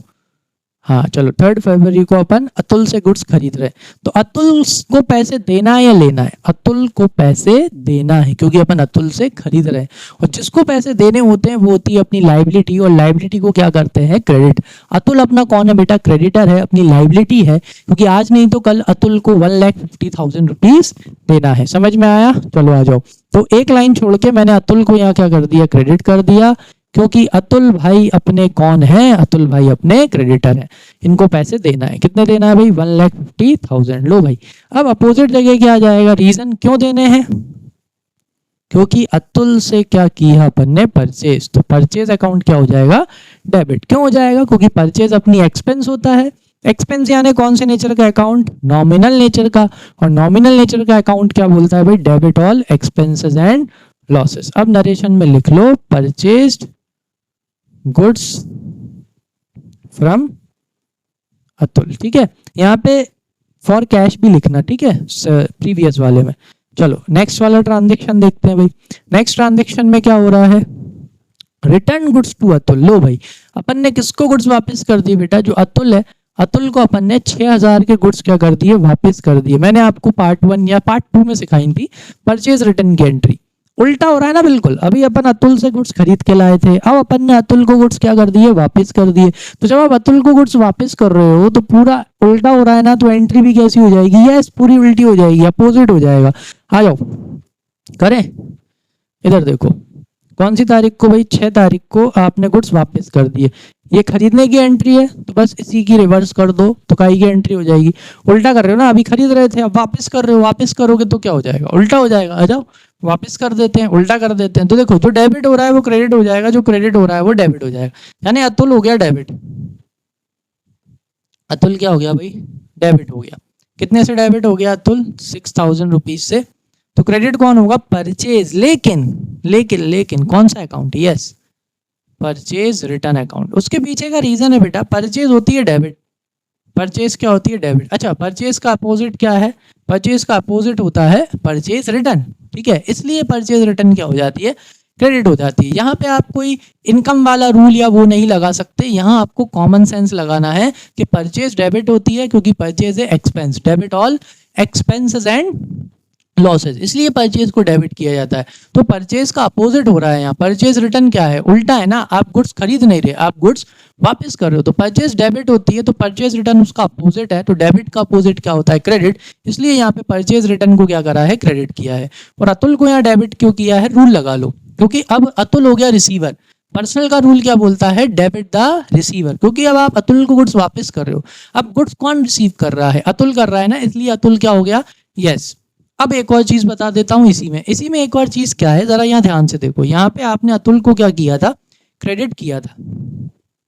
हाँ चलो 3 फरवरी को अपन अतुल से गुड्स खरीद रहे हैं। तो अतुल को पैसे देना है या लेना है, अतुल को पैसे देना है, क्योंकि अपन अतुल से खरीद रहे हैं। और जिसको पैसे देने होते हैं वो होती है अपनी लाइबिलिटी, और लाइबिलिटी को क्या करते हैं, क्रेडिट। अतुल अपना कौन है बेटा, क्रेडिटर है, अपनी लाइबिलिटी है, क्योंकि आज नहीं तो कल अतुल को 1,50,000 रुपीज देना है। समझ में आया, चलो आ जाओ। तो एक लाइन छोड़ के मैंने अतुल को यहाँ क्या कर दिया, क्रेडिट कर दिया, क्योंकि अतुल भाई अपने कौन है, अतुल भाई अपने क्रेडिटर हैं, इनको पैसे देना है। कितने देना है भाई, 1,50,000। लो भाई अब अपोजिट जगह क्या आ जाएगा, रीजन क्यों देने हैं, क्योंकि अतुल से क्या किया अपन ने, परचेज। तो परचेज अकाउंट क्या हो जाएगा, डेबिट। क्यों हो जाएगा, क्योंकि परचेज अपनी एक्सपेंस होता है। एक्सपेंस यानी कौन से नेचर का अकाउंट, नॉमिनल नेचर का। और नॉमिनल नेचर का अकाउंट क्या बोलता है भाई, debit all expenses and losses. अब नरेशन में लिख लो, परचेज्ड गुड्स फ्रॉम अतुल, ठीक है। यहाँ पे फॉर कैश भी लिखना, ठीक है, प्रीवियस वाले में। चलो नेक्स्ट वाला ट्रांजेक्शन देखते हैं भाई। नेक्स्ट ट्रांजेक्शन में क्या हो रहा है, रिटर्न गुड्स टू अतुल। लो भाई अपन ने किसको गुड्स वापस कर दिए बेटा, जो अतुल है, अतुल को अपन ने 6,000 के गुड्स क्या कर दिए, वापस कर दिए। मैंने आपको पार्ट 1 या पार्ट 2 में सिखाई थी परचेज रिटर्न की एंट्री। उल्टा हो रहा है ना बिल्कुल, अभी अपन अतुल से गुड्स खरीद के लाए थे, अब अपन ने अतुल को गुड्स क्या कर दिए, वापस कर दिए। तो जब आप अतुल को गुड्स वापस कर रहे हो तो पूरा उल्टा हो रहा है ना, तो एंट्री भी कैसी हो जाएगी, यस पूरी उल्टी हो जाएगी, अपोजिट हो जाएगा। आ जाओ करें, इधर देखो, कौन सी तारीख को भाई, 6 तारीख को आपने गुड्स वापस कर दिए। ये खरीदने की एंट्री है, तो बस इसी की रिवर्स कर दो तो काई की एंट्री हो जाएगी। उल्टा कर रहे हो ना, अभी खरीद रहे थे अब वापस कर रहे हो, वापस करोगे तो क्या हो जाएगा, उल्टा हो जाएगा। आ जाओ वापस कर देते हैं, उल्टा कर देते हैं। तो देखो जो डेबिट हो रहा है वो क्रेडिट हो जाएगा, जो क्रेडिट हो रहा है वो डेबिट हो जाएगा। यानी अतुल हो गया डेबिट, अतुल क्या हो गया भाई, डेबिट हो गया। कितने से डेबिट हो गया अतुल, 6,000 रुपीज से। तो क्रेडिट कौन होगा, परचेज। लेकिन लेकिन लेकिन कौन सा account, yes purchase return account. उसके पीछे का रीजन है बेटा, परचेज होती है डेबिट, परचेज क्या होती है, डेबिट। अच्छा परचेज का अपोजिट क्या है, परचेज का अपोजिट होता है परचेज रिटर्न, ठीक है। इसलिए परचेज रिटर्न क्या हो जाती है, क्रेडिट हो जाती है। यहाँ पे आप कोई इनकम वाला रूल या वो नहीं लगा सकते, यहाँ आपको कॉमन सेंस लगाना है कि परचेज डेबिट होती है क्योंकि परचेज है expense, debit all expenses and losses, इसलिए परचेज को डेबिट किया जाता है। तो परचेज का अपोजिट हो रहा है यहाँ, परचेज रिटर्न क्या है, उल्टा है ना, आप गुड्स खरीद नहीं रहे, आप गुड्स वापस कर रहे हो। तो परचेज डेबिट होती है, तो परचेज रिटर्न उसका अपोजिट है, तो डेबिट का अपोजिट क्या होता है, क्रेडिट। इसलिए यहाँ पे परचेज रिटर्न को क्या करा है, क्रेडिट किया है। और अतुल को यहाँ डेबिट क्यों किया है, रूल लगा लो, क्योंकि अब अतुल हो गया रिसीवर। पर्सनल का रूल क्या बोलता है, डेबिट द रिसीवर, क्योंकि अब आप अतुल को गुड्स वापस कर रहे हो। अब गुड्स कौन रिसीव कर रहा है, अतुल कर रहा है ना, इसलिए अतुल क्या हो गया, यस। अब एक और चीज बता देता हूं, इसी में एक और चीज क्या है, जरा यहाँ ध्यान से देखो। यहाँ पे आपने अतुल को क्या किया था, क्रेडिट किया था।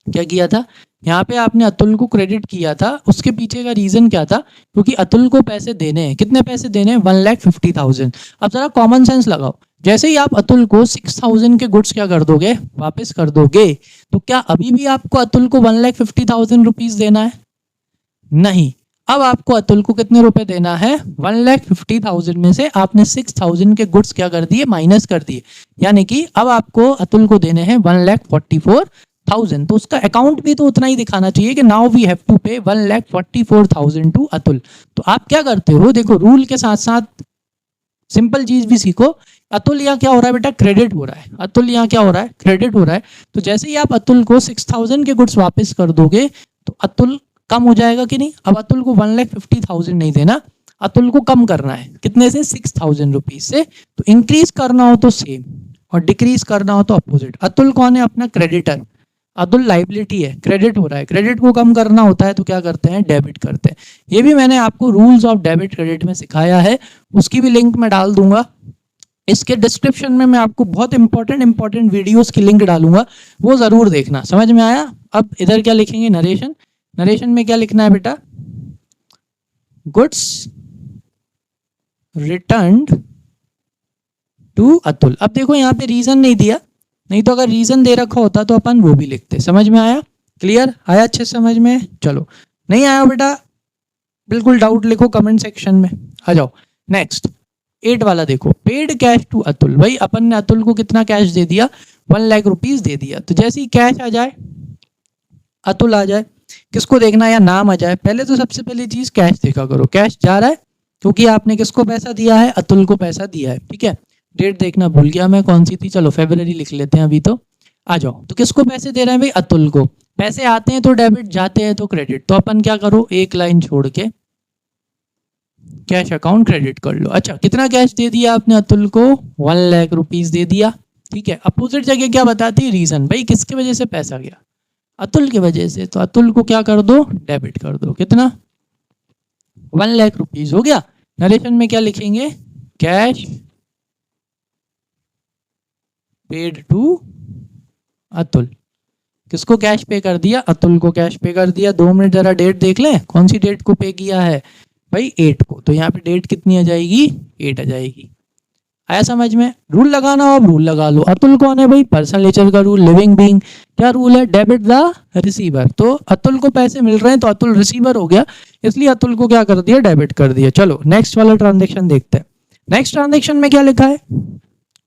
क्या किया था, यहाँ पे आपने अतुल को क्रेडिट किया था। उसके पीछे का रीजन क्या था, क्योंकि अतुल को पैसे देने हैं। कितने पैसे देने हैं, 1,50,000। अब जरा कॉमन सेंस लगाओ, जैसे ही आप अतुल को 6,000 के गुड्स क्या कर दोगे, वापस कर दोगे, तो क्या अभी भी आपको अतुल को 1,50,000 रुपीज देना है, नहीं। अब आपको अतुल को कितने रुपए देना है, 1,50,000 में से आपने 6,000 के गुड्स क्या कर दिए, माइनस कर दिए। यानी कि अब आपको अतुल को देने हैं 1,44,000। तो उसका अकाउंट भी तो उतना ही दिखाना चाहिए कि नाउ वी हैव टू पे 1,44,000 टू अतुल। तो आप क्या करते हो, देखो रूल के साथ साथ सिंपल चीज भी सीखो। अतुल यहाँ क्या हो रहा है बेटा, क्रेडिट हो रहा है। अतुल यहाँ क्या हो रहा है, क्रेडिट हो रहा है। तो जैसे ही आप अतुल को 6,000 के गुड्स वापस कर दोगे, तो अतुल कम हो जाएगा कि नहीं। अब अतुल को 1,50,000 नहीं देना, अतुल को कम करना है, कितने से, 6,000 रुपीज से। तो इंक्रीज करना हो तो सेम, और डिक्रीज करना हो तो अपोजिट। अतुल कौन है, अपना क्रेडिटर। अतुल लाइबिलिटी है, क्रेडिट हो रहा है। क्रेडिट को कम करना होता है तो क्या करते हैं, डेबिट करते हैं। ये भी मैंने आपको रूल्स ऑफ डेबिट क्रेडिट में सिखाया है, उसकी भी लिंक मैं डाल दूंगा। इसके डिस्क्रिप्शन में मैं आपको बहुत इंपॉर्टेंट वीडियोस की लिंक डालूंगा, वो जरूर देखना। समझ में आया। अब इधर क्या लिखेंगे, नरेशन। नरेशन में क्या लिखना है बेटा, गुड्स रिटर्न्ड टू अतुल। अब देखो यहाँ पे रीजन नहीं दिया, नहीं तो अगर रीजन दे रखा होता तो अपन वो भी लिखते। समझ में आया, क्लियर आया, अच्छे समझ में। चलो, नहीं आया बेटा बिल्कुल डाउट लिखो कमेंट सेक्शन में, आ जाओ। नेक्स्ट 8 वाला देखो, पेड कैश टू अतुल। भाई अपन ने अतुल को कितना कैश दे दिया, 1,00,000 रुपीज दे दिया। तो जैसे ही कैश आ जाए, अतुल आ जाए, किसको देखना है, या नाम आ जाए, पहले तो सबसे पहली चीज कैश देखा करो। कैश जा रहा है क्योंकि आपने किसको पैसा दिया है, अतुल को पैसा दिया है, ठीक है। डेट देखना भूल गया मैं, कौन सी थी, चलो फरवरी लिख लेते हैं अभी तो। आ जाओ, तो किसको पैसे दे रहे हैं भाई, अतुल को। पैसे आते हैं तो डेबिट, जाते हैं तो क्रेडिट। तो अपन क्या करो, एक लाइन छोड़ के कैश अकाउंट क्रेडिट कर लो। अच्छा, कितना कैश दे दिया आपने अतुल को, 1,00,000 रुपीज दे दिया, ठीक है। अपोजिट जगह क्या बताती है, रीजन। भाई किसकी वजह से पैसा गया, अतुल की वजह से, तो अतुल को क्या कर दो, डेबिट कर दो। कितना, 1,00,000 रुपीज हो गया। नरेशन में क्या लिखेंगे, कैश पेड टू अतुल। किसको कैश पे कर दिया, अतुल को कैश पे कर दिया। 2 मिनट जरा डेट देख लें, कौन सी डेट को पे किया है भाई, 8 को। तो यहाँ पे डेट कितनी आ जाएगी, 8 आ जाएगी। आया समझ में। रूल लगाना हो, अब रूल लगा लो। अतुल कौन है भाई, पर्सनल नेचर का रूल, लिविंग बीइंग। क्या रूल है, डेबिट द रिसीवर। तो अतुल को पैसे मिल रहे हैं तो अतुल रिसीवर हो गया, इसलिए अतुल को क्या कर दिया, डेबिट कर दिया। चलो नेक्स्ट वाला ट्रांजेक्शन देखते हैं। नेक्स्ट ट्रांजेक्शन में क्या लिखा है,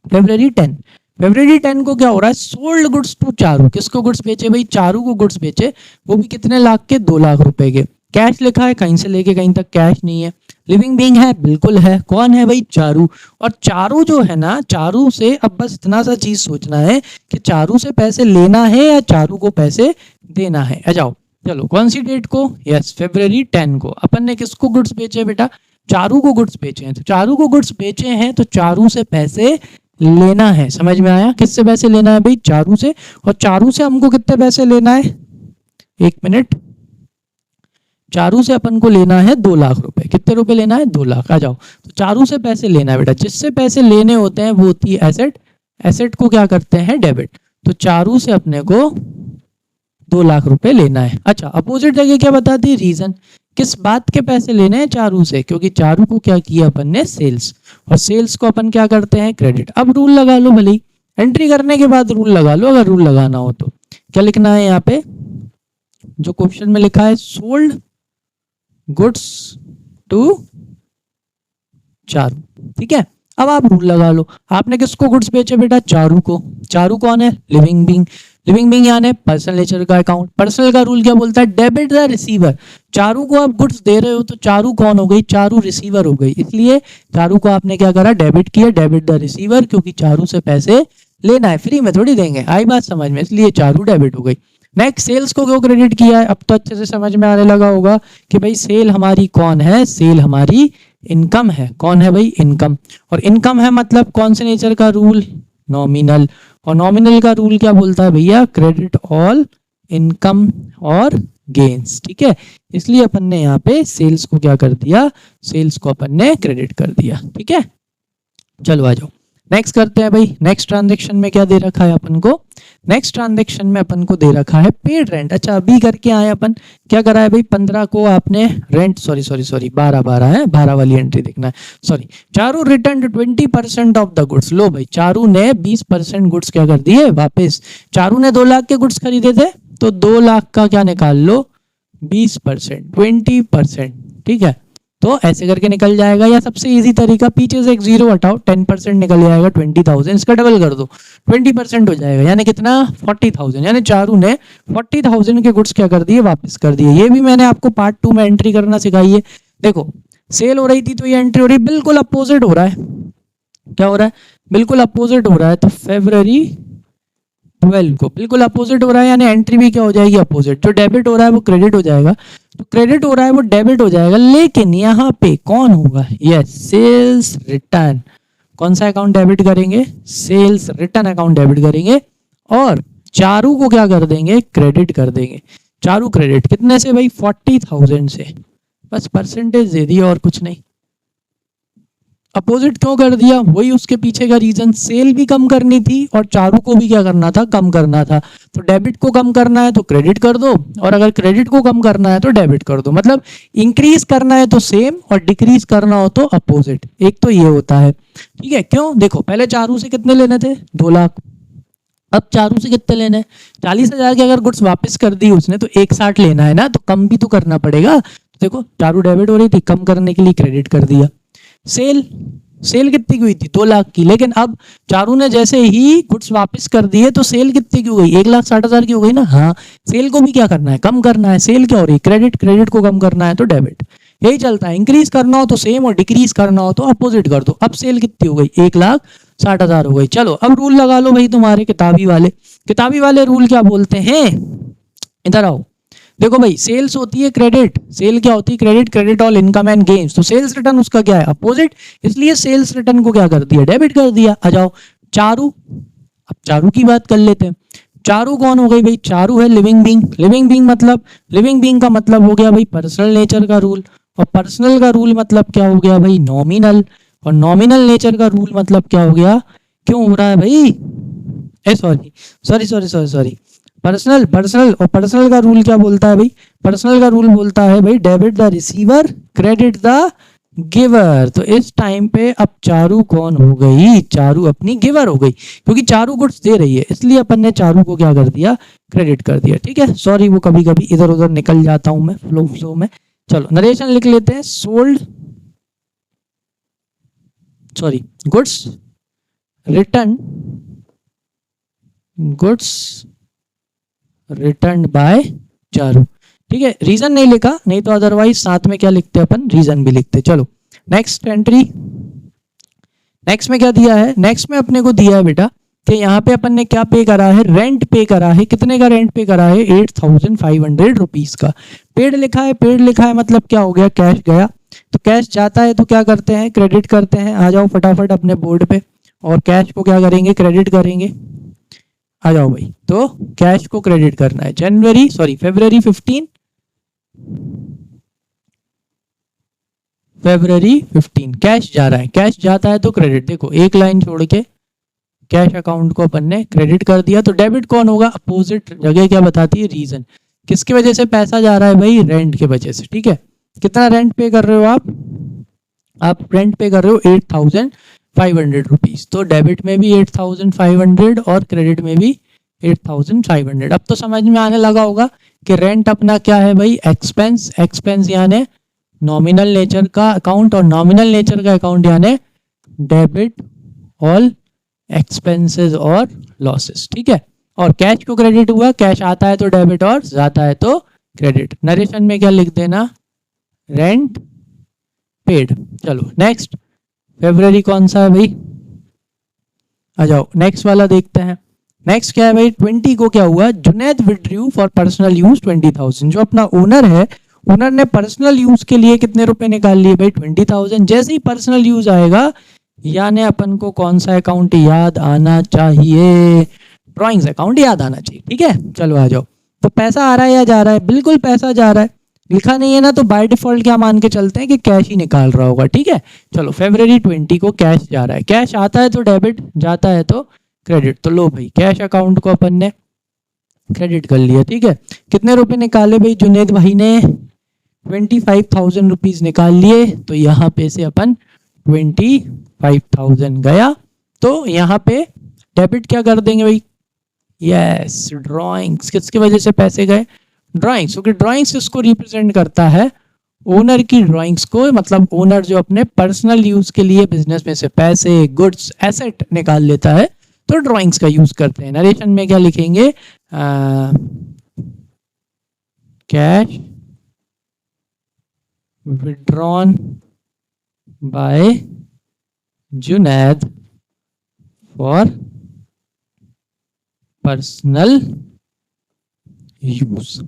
फरवरी 10। फरवरी 10 को क्या हो रहा है, सोल्ड गुड्स टू चारू। किसको गुड्स बेचे भाई, चारू को गुड्स बेचे, वो भी कितने लाख के, 2 लाख रुपए के। कैश लिखा है, कहीं से लेके कहीं तक कैश नहीं है। लिविंग बीइंग है, बिल्कुल है। कौन है भाई, चारू। और चारू जो है ना, चारू से अब बस इतना सा चीज सोचना है कि चारू से पैसे लेना है या चारू को पैसे देना है। आ जाओ, चलो कौन सी डेट को, यस फरवरी 10 को। अपन ने किसको गुड्स बेचे बेटा, चारू को गुड्स बेचे हैं। तो चारू को गुड्स बेचे हैं तो चारू से पैसे लेना है। समझ में आया, किससे पैसे लेना है भाई, चारू से। और चारू से हमको कितने पैसे लेना है, 1 मिनट, चारू से अपन को लेना है 2 लाख रुपए। कितने रुपए लेना है, 2 लाख। आ जाओ, तो चारू से पैसे लेना है बेटा। जिससे पैसे लेने होते हैं वो होती है एसेट, एसेट को क्या करते हैं, डेबिट। तो चारू से अपने को 2 लाख रुपए लेना है। अच्छा, अपोजिट जगह क्या बताती है, रीजन। किस बात के पैसे लेने हैं, चारू से, क्योंकि चारू को क्या किया अपन ने, सेल्स। और सेल्स को अपन क्या करते हैं, क्रेडिट। अब रूल लगा लो, भले ही एंट्री करने के बाद रूल लगा लो, अगर रूल लगाना हो तो। क्या लिखना है यहाँ पे, जो क्वेश्चन में लिखा है, सोल्ड गुड्स टू चारू, ठीक है। अब आप रूल लगा लो, आपने किसको गुड्स बेचे बेटा, चारू को। चारू कौन है, लिविंग बीइंग। लिविंग बीइंग यानी पर्सनल नेचर का अकाउंट। पर्सनल का रूल क्या बोलता है, डेबिट द रिसीवर। चारू को आप गुड्स दे रहे हो तो चारू कौन हो गई, चारू रिसीवर हो गई, इसलिए चारू को आपने क्या करा, डेबिट किया, डेबिट द रिसीवर, क्योंकि चारू से पैसे लेना है, फ्री में थोड़ी देंगे, आई बात समझ में, इसलिए चारू डेबिट हो गई। नेक्स्ट सेल्स को क्यों क्रेडिट किया है, अब तो अच्छे से समझ में आने लगा होगा कि भाई सेल हमारी कौन है, सेल हमारी इनकम है। कौन है भाई, इनकम। और इनकम है मतलब कौन से नेचर का रूल, नॉमिनल। और नॉमिनल का रूल क्या बोलता है भैया, क्रेडिट ऑल इनकम और गेन्स, ठीक है। इसलिए अपन ने यहाँ पे सेल्स को क्या कर दिया, सेल्स को अपन ने क्रेडिट कर दिया, ठीक है। चलो आ जाओ नेक्स्ट करते हैं भाई। नेक्स्ट ट्रांजेक्शन में क्या दे रखा है अपन को, नेक्स्ट ट्रांजेक्शन में अपन को दे रखा है पेड रेंट। अच्छा अभी करके आए अपन, क्या करा है भाई, 15 को आपने रेंट, सॉरी 12 है, 12 वाली एंट्री देखना है, sorry. Charu return 20% of the goods. लो भाई चारू ने 20% गुड्स क्या कर दिए वापस। चारू ने 2 लाख के गुड्स खरीदे थे तो 2 लाख का क्या निकाल लो, 20%, 20%, ठीक है। तो ऐसे करके निकल जाएगा, या सबसे इजी तरीका पीछे से एक जीरो हटाओ, 10% निकल जाएगा 20,000, इसका डबल कर दो 20% हो जाएगा, यानी कितना 40,000। यानी चारू ने 40,000 के गुड्स क्या कर दिए, वापस कर दिए। ये भी मैंने आपको पार्ट 2 में एंट्री करना सिखाई है। देखो सेल हो रही थी तो ये एंट्री हो रही, बिल्कुल अपोजिट हो रहा है। क्या हो रहा है, बिल्कुल अपोजिट हो रहा है, तो February 12 को बिल्कुल अपोजिट हो रहा है, यानी एंट्री भी क्या हो जाएगी, अपोजिट। जो डेबिट हो रहा है वो क्रेडिट हो जाएगा, तो क्रेडिट हो रहा है वो डेबिट हो जाएगा। लेकिन यहाँ पे कौन होगा, यस सेल्स रिटर्न। कौन सा अकाउंट डेबिट करेंगे, सेल्स रिटर्न अकाउंट डेबिट करेंगे, और चारू को क्या कर देंगे, क्रेडिट कर देंगे। चारू क्रेडिट कितने से भाई, 40,000 से, बस परसेंटेज दे दिया और कुछ नहीं। अपोजिट क्यों कर दिया, वही उसके पीछे का रीजन, सेल भी कम करनी थी और चारू को भी क्या करना था, कम करना था। तो डेबिट को कम करना है तो क्रेडिट कर दो, और अगर क्रेडिट को कम करना है तो डेबिट कर दो। मतलब इंक्रीज करना है तो सेम, और डिक्रीज करना हो तो अपोजिट। एक तो ये होता है, ठीक है। क्यों, देखो पहले चारू से कितने लेने थे, 2 लाख, अब चारू से कितने लेने, 40,000 के अगर गुड्स वापस कर दी उसने तो 160 लेना है ना, तो कम भी तो करना पड़ेगा। तो देखो चारू डेबिट हो रही थी, कम करने के लिए क्रेडिट कर दिया। सेल, सेल कितनी की हुई थी, 2 लाख की, लेकिन अब चारू ने जैसे ही गुड्स वापस कर दिए तो सेल कितनी की हो गई, 1,60,000 की हो गई ना। हाँ सेल को भी क्या करना है, कम करना है। सेल क्या हो रही, क्रेडिट, क्रेडिट को कम करना है तो डेबिट। यही चलता है, इंक्रीज करना हो तो सेम और डिक्रीज करना हो तो अपोजिट कर दो। अब सेल कितनी हो गई, 1,60,000 हो गई। चलो अब रूल लगा लो भाई तुम्हारे किताबी वाले। किताबी वाले रूल क्या बोलते हैं, इधर आओ। देखो भाई सेल्स होती है क्रेडिट, सेल क्या होती है, credit, credit all income and gains. तो सेल्स रिटर्न उसका क्या है, अपोजिट, इसलिए सेल्स रिटर्न को क्या कर दिया, डेबिट कर दिया। आ जाओ चारू, अब चारू की बात कर लेते हैं। चारू कौन हो गई भाई, चारू है लिविंग बीइंग। लिविंग बीइंग मतलब, लिविंग बीइंग का मतलब हो गया भाई पर्सनल नेचर का रूल, और पर्सनल का रूल मतलब क्या हो गया भाई, नॉमिनल। और नॉमिनल नेचर का रूल मतलब क्या हो गया, क्यों हो रहा है भाई, सॉरी पर्सनल, पर्सनल, और पर्सनल का रूल क्या बोलता है भाई, पर्सनल का रूल बोलता है भाई debit the receiver, credit the giver. तो इस टाइम पे अब चारू कौन हो गई, चारू अपनी गिवर हो गई, क्योंकि चारू गुड्स दे रही है, इसलिए अपन ने चारू को क्या कर दिया, क्रेडिट कर दिया, ठीक है। सॉरी वो कभी कभी इधर उधर निकल जाता हूं मैं फ्लो में। चलो नरेशन लिख लेते हैं, sold, sorry goods return, goods return by Charu, ठीक है। रीजन नहीं लिखा, नहीं तो अदरवाइज साथ में क्या लिखते अपन, रीजन भी लिखते। चलो नेक्स्ट एंट्री, नेक्स्ट में क्या दिया है, नेक्स्ट में अपने को दिया है बेटा कि यहाँ पे अपन ने क्या पे करा है, रेंट पे करा है। कितने का रेंट पे करा है, 8,500 रुपीज का। पेड लिखा है, पेड लिखा है मतलब क्या हो गया, कैश गया। तो कैश जाता है तो क्या करते हैं, क्रेडिट करते हैं। आ जाओ फटाफट अपने बोर्ड पे, और कैश को क्या करेंगे, क्रेडिट करेंगे। आ जाओ भाई, तो कैश को क्रेडिट करना है। February 15 कैश जा रहा है, कैश जाता है तो क्रेडिट। देखो एक लाइन छोड़ के कैश अकाउंट को अपन ने क्रेडिट कर दिया। तो डेबिट कौन होगा, अपोजिट जगह क्या बताती है, रीजन। किसकी वजह से पैसा जा रहा है भाई, रेंट के वजह से, ठीक है। कितना रेंट पे कर रहे हो आप रेंट पे कर रहे हो 8,500 रुपीज। तो डेबिट में भी 8,500 और क्रेडिट में भी 8,500। अब तो समझ में आने लगा होगा कि रेंट अपना क्या है भाई, एक्सपेंस। एक्सपेंस यानी नॉमिनल नेचर का अकाउंट, और नॉमिनल नेचर का अकाउंट यानी डेबिट ऑल एक्सपेंसेस और लॉसेस, ठीक है। और कैश को क्रेडिट हुआ, कैश आता है तो डेबिट और जाता है तो क्रेडिट। नरेशन में क्या लिख देना, रेंट पेड। चलो नेक्स्ट, फरवरी कौन सा है भाई, आ जाओ नेक्स्ट वाला देखते हैं। नेक्स्ट क्या है भाई, 20 को क्या हुआ, Junaid withdrew for personal use 20,000। जो अपना ओनर है, ओनर ने पर्सनल यूज के लिए कितने रुपए निकाल लिए भाई, 20,000। जैसे ही पर्सनल यूज आएगा, यानी अपन को कौन सा अकाउंट याद आना चाहिए, ड्राइंग्स अकाउंट याद आना चाहिए। ठीक है, चलो आ जाओ। तो पैसा आ रहा है या जा रहा है, बिल्कुल पैसा जा रहा है, लिखा नहीं है ना, तो बाय डिफॉल्ट क्या मान के चलते हैं कि कैश ही निकाल रहा होगा। ठीक है, चलो फरवरी 20 को कैश जा रहा है, कैश आता है तो डेबिट, जाता है तो क्रेडिट। तो लो भाई, कैश अकाउंट को अपन ने क्रेडिट कर लिया। ठीक है, कितने रुपए निकाले भाई, जुनेद भाई ने 25,000 रुपीज निकाल लिए। तो यहाँ पे से अपन 25,000 गया, तो यहाँ पे डेबिट क्या कर देंगे भाई, यस ड्राइंग्स। किसकी वजह से पैसे गए, ड्राइंग्स, क्योंकि ड्राइंग्स इसको रिप्रेजेंट करता है, ओनर की ड्राइंग्स को, मतलब ओनर जो अपने पर्सनल यूज के लिए बिजनेस में से पैसे, गुड्स, एसेट निकाल लेता है, तो ड्राइंग्स का यूज करते हैं। नरेशन में क्या लिखेंगे, cash withdrawn bye Junaid for personal use.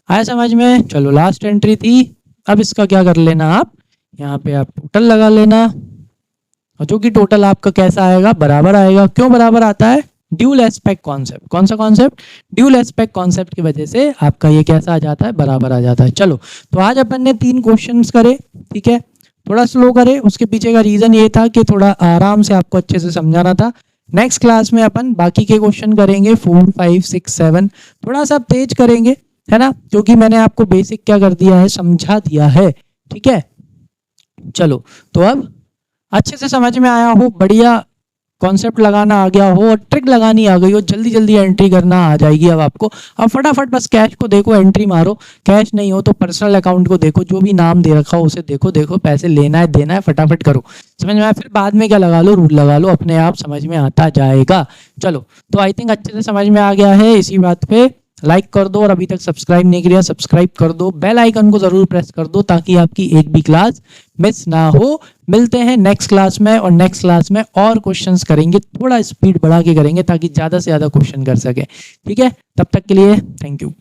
आया समझ में। चलो लास्ट एंट्री थी, अब इसका क्या कर लेना, आप यहाँ पे आप टोटल लगा लेना, और जो कि टोटल आपका कैसा आएगा, बराबर आएगा। क्यों बराबर आता है, ड्यूल एस्पेक्ट कॉन्सेप्ट। कौन सा कॉन्सेप्ट, ड्यूल एस्पेक्ट कॉन्सेप्ट की वजह से आपका ये कैसा आ जाता है, बराबर आ जाता है। चलो, तो आज अपन ने 3 क्वेश्चंस करे। ठीक है, थोड़ा स्लो करे, उसके पीछे का रीजन ये था कि थोड़ा आराम से आपको अच्छे से समझाना था। नेक्स्ट क्लास में अपन बाकी के क्वेश्चन करेंगे 4, 5, 6, 7, थोड़ा सा तेज करेंगे, है ना, क्योंकि मैंने आपको बेसिक क्या कर दिया है, समझा दिया है। ठीक है, चलो, तो अब अच्छे से समझ में आया हो, बढ़िया कॉन्सेप्ट लगाना आ गया हो और ट्रिक लगानी आ गई हो, जल्दी जल्दी एंट्री करना आ जाएगी अब आपको। अब फटाफट बस कैश को देखो, एंट्री मारो। कैश नहीं हो तो पर्सनल अकाउंट को देखो, जो भी नाम दे रखा हो उसे देखो, पैसे लेना है देना है, फटाफट करो, समझ में आया। फिर बाद में क्या लगा लो, रूल लगा लो, अपने आप समझ में आता जाएगा। चलो, तो आई थिंक अच्छे से समझ में आ गया है। इसी बात पे लाइक कर दो, और अभी तक सब्सक्राइब नहीं किया सब्सक्राइब कर दो, बेल आइकन को जरूर प्रेस कर दो, ताकि आपकी एक भी क्लास मिस ना हो। मिलते हैं नेक्स्ट क्लास में, और नेक्स्ट क्लास में और क्वेश्चंस करेंगे, थोड़ा स्पीड बढ़ा के करेंगे ताकि ज़्यादा से ज़्यादा क्वेश्चन कर सके। ठीक है, तब तक के लिए थैंक यू।